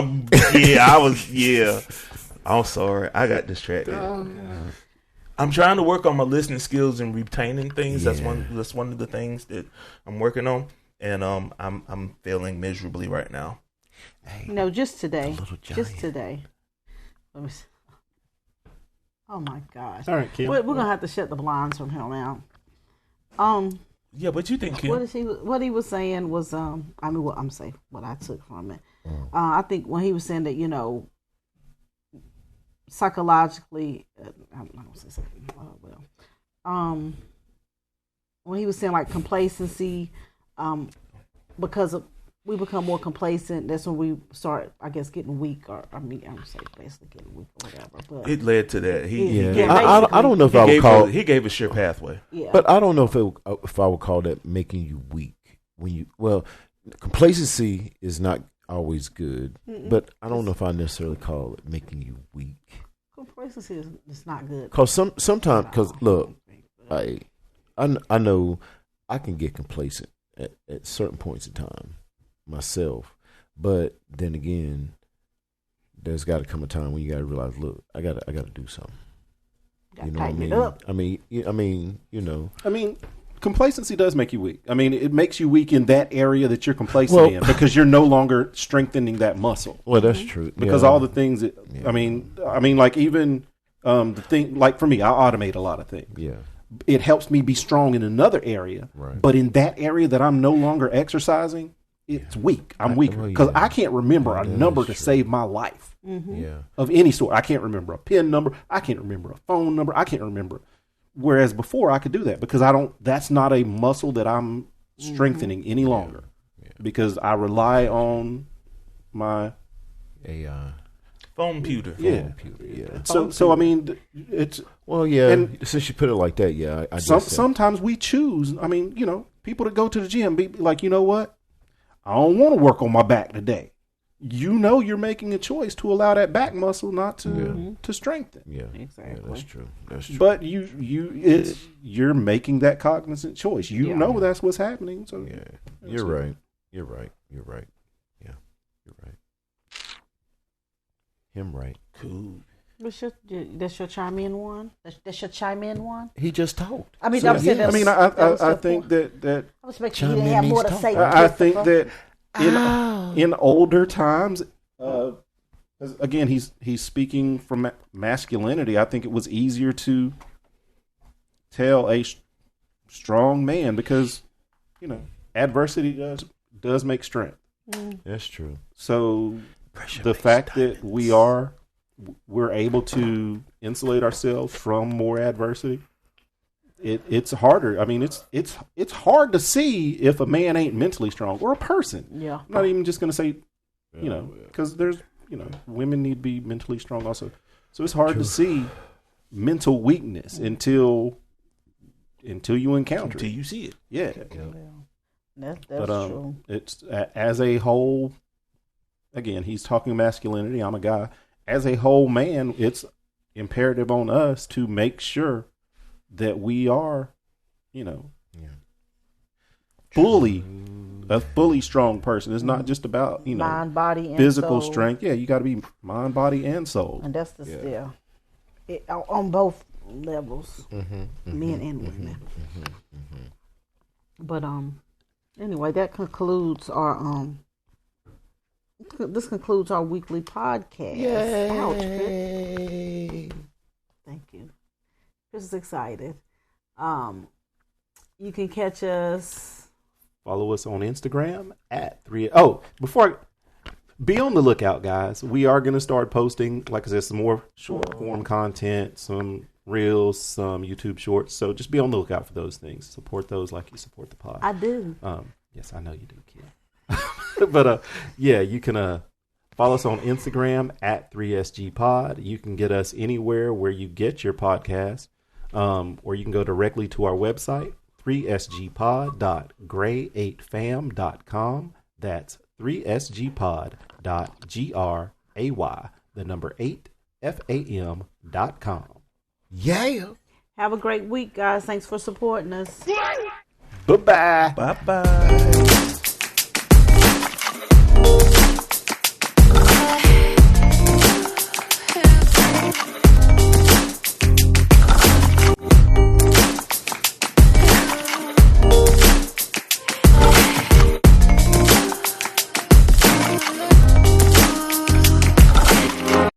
I'm sorry. I got distracted. I'm trying to work on my listening skills and retaining things. Yeah. That's one of the things that I'm working on, and I'm failing miserably right now. no, just today. little Just giant. today. Let me see. Oh my gosh! All right, Kim. We're gonna have to shut the blinds from here on out. Yeah, but you think, Kim? What he was saying was what I took from it. I think when he was saying that, you know, psychologically, I'm not gonna say something. When he was saying like complacency, because we become more complacent, that's when we start, I guess, getting weak, I'm saying basically getting weak or whatever. But It led to that. I don't know if I would call. He gave a sure pathway. yeah. But I don't know if I would call that making you weak. Complacency is not always good, but I don't know if I necessarily call it making you weak. complacency is not good. Cause sometimes, look, I know I can get complacent at certain points in time myself, but then again, there's got to come a time when you got to realize, look, I got to do something. You know what I mean? I mean, you know. I mean, complacency does make you weak. I mean, it makes you weak in that area that you're complacent in because you're no longer strengthening that muscle. Well, that's true. Because all the things that, I mean, like even the thing, like for me, I automate a lot of things. Yeah. It helps me be strong in another area. Right. But in that area that I'm no longer exercising, it's weak. I'm weaker because I can't remember a number to save my life. Yeah. Of any sort. I can't remember a PIN number. I can't remember a phone number. I can't remember. Whereas before I could do that because that's not a muscle that I'm strengthening any longer because I rely on my AI. Phone computer. Yeah. Yeah. So I mean, it's and since you put it like that, I sometimes we choose. I mean, you know, people that go to the gym be like, you know what? I don't want to work on my back today. You know, you're making a choice to allow that back muscle not to strengthen. Yeah, exactly. Yeah, that's true. That's true. But you're making that cognizant choice. You know that's what's happening. So you're right. You're right. Yeah, you're right. Him right. Cool. That's your chime in one. That's your chime in one. He just talked. I mean, So, I'm saying yeah. I mean, I think that I was making sure you didn't have more to say. I think that in older times, Again, he's speaking from masculinity. I think it was easier to tell a strong man because, adversity does make strength. That's true. So the fact that we're able to insulate ourselves from more adversity, it's harder. I mean, it's hard to see if a man ain't mentally strong or a person. Yeah. I'm not even just going to say, because there's, women need to be mentally strong also. So it's hard to see mental weakness until you encounter until you see it. Yeah. That's true. It's as a whole. Again, he's talking masculinity. I'm a guy. As a whole man, it's imperative on us to make sure that we are, a fully strong person. It's not just about, mind, body, and physical soul. strength. Yeah, you got to be mind, body, and soul. And that's the on both levels, men and women. But anyway, that concludes our This concludes our weekly podcast. Yay! Ouch, Chris. Thank you. Chris is excited. You can catch us. Follow us on Instagram at 3. Be on the lookout, guys. We are going to start posting, like I said, some more short form content, some reels, some YouTube shorts. So just be on the lookout for those things. Support those like you support the pod. I do. Yes, I know you do, kid. But you can follow us on Instagram at 3SGPod. You can get us anywhere where you get your podcast, or you can go directly to our website, 3sgpod.gray8fam.com. That's 3sgpod.gray, the number 8fam.com. Yeah. Have a great week, guys. Thanks for supporting us. Bye-bye. Bye-bye.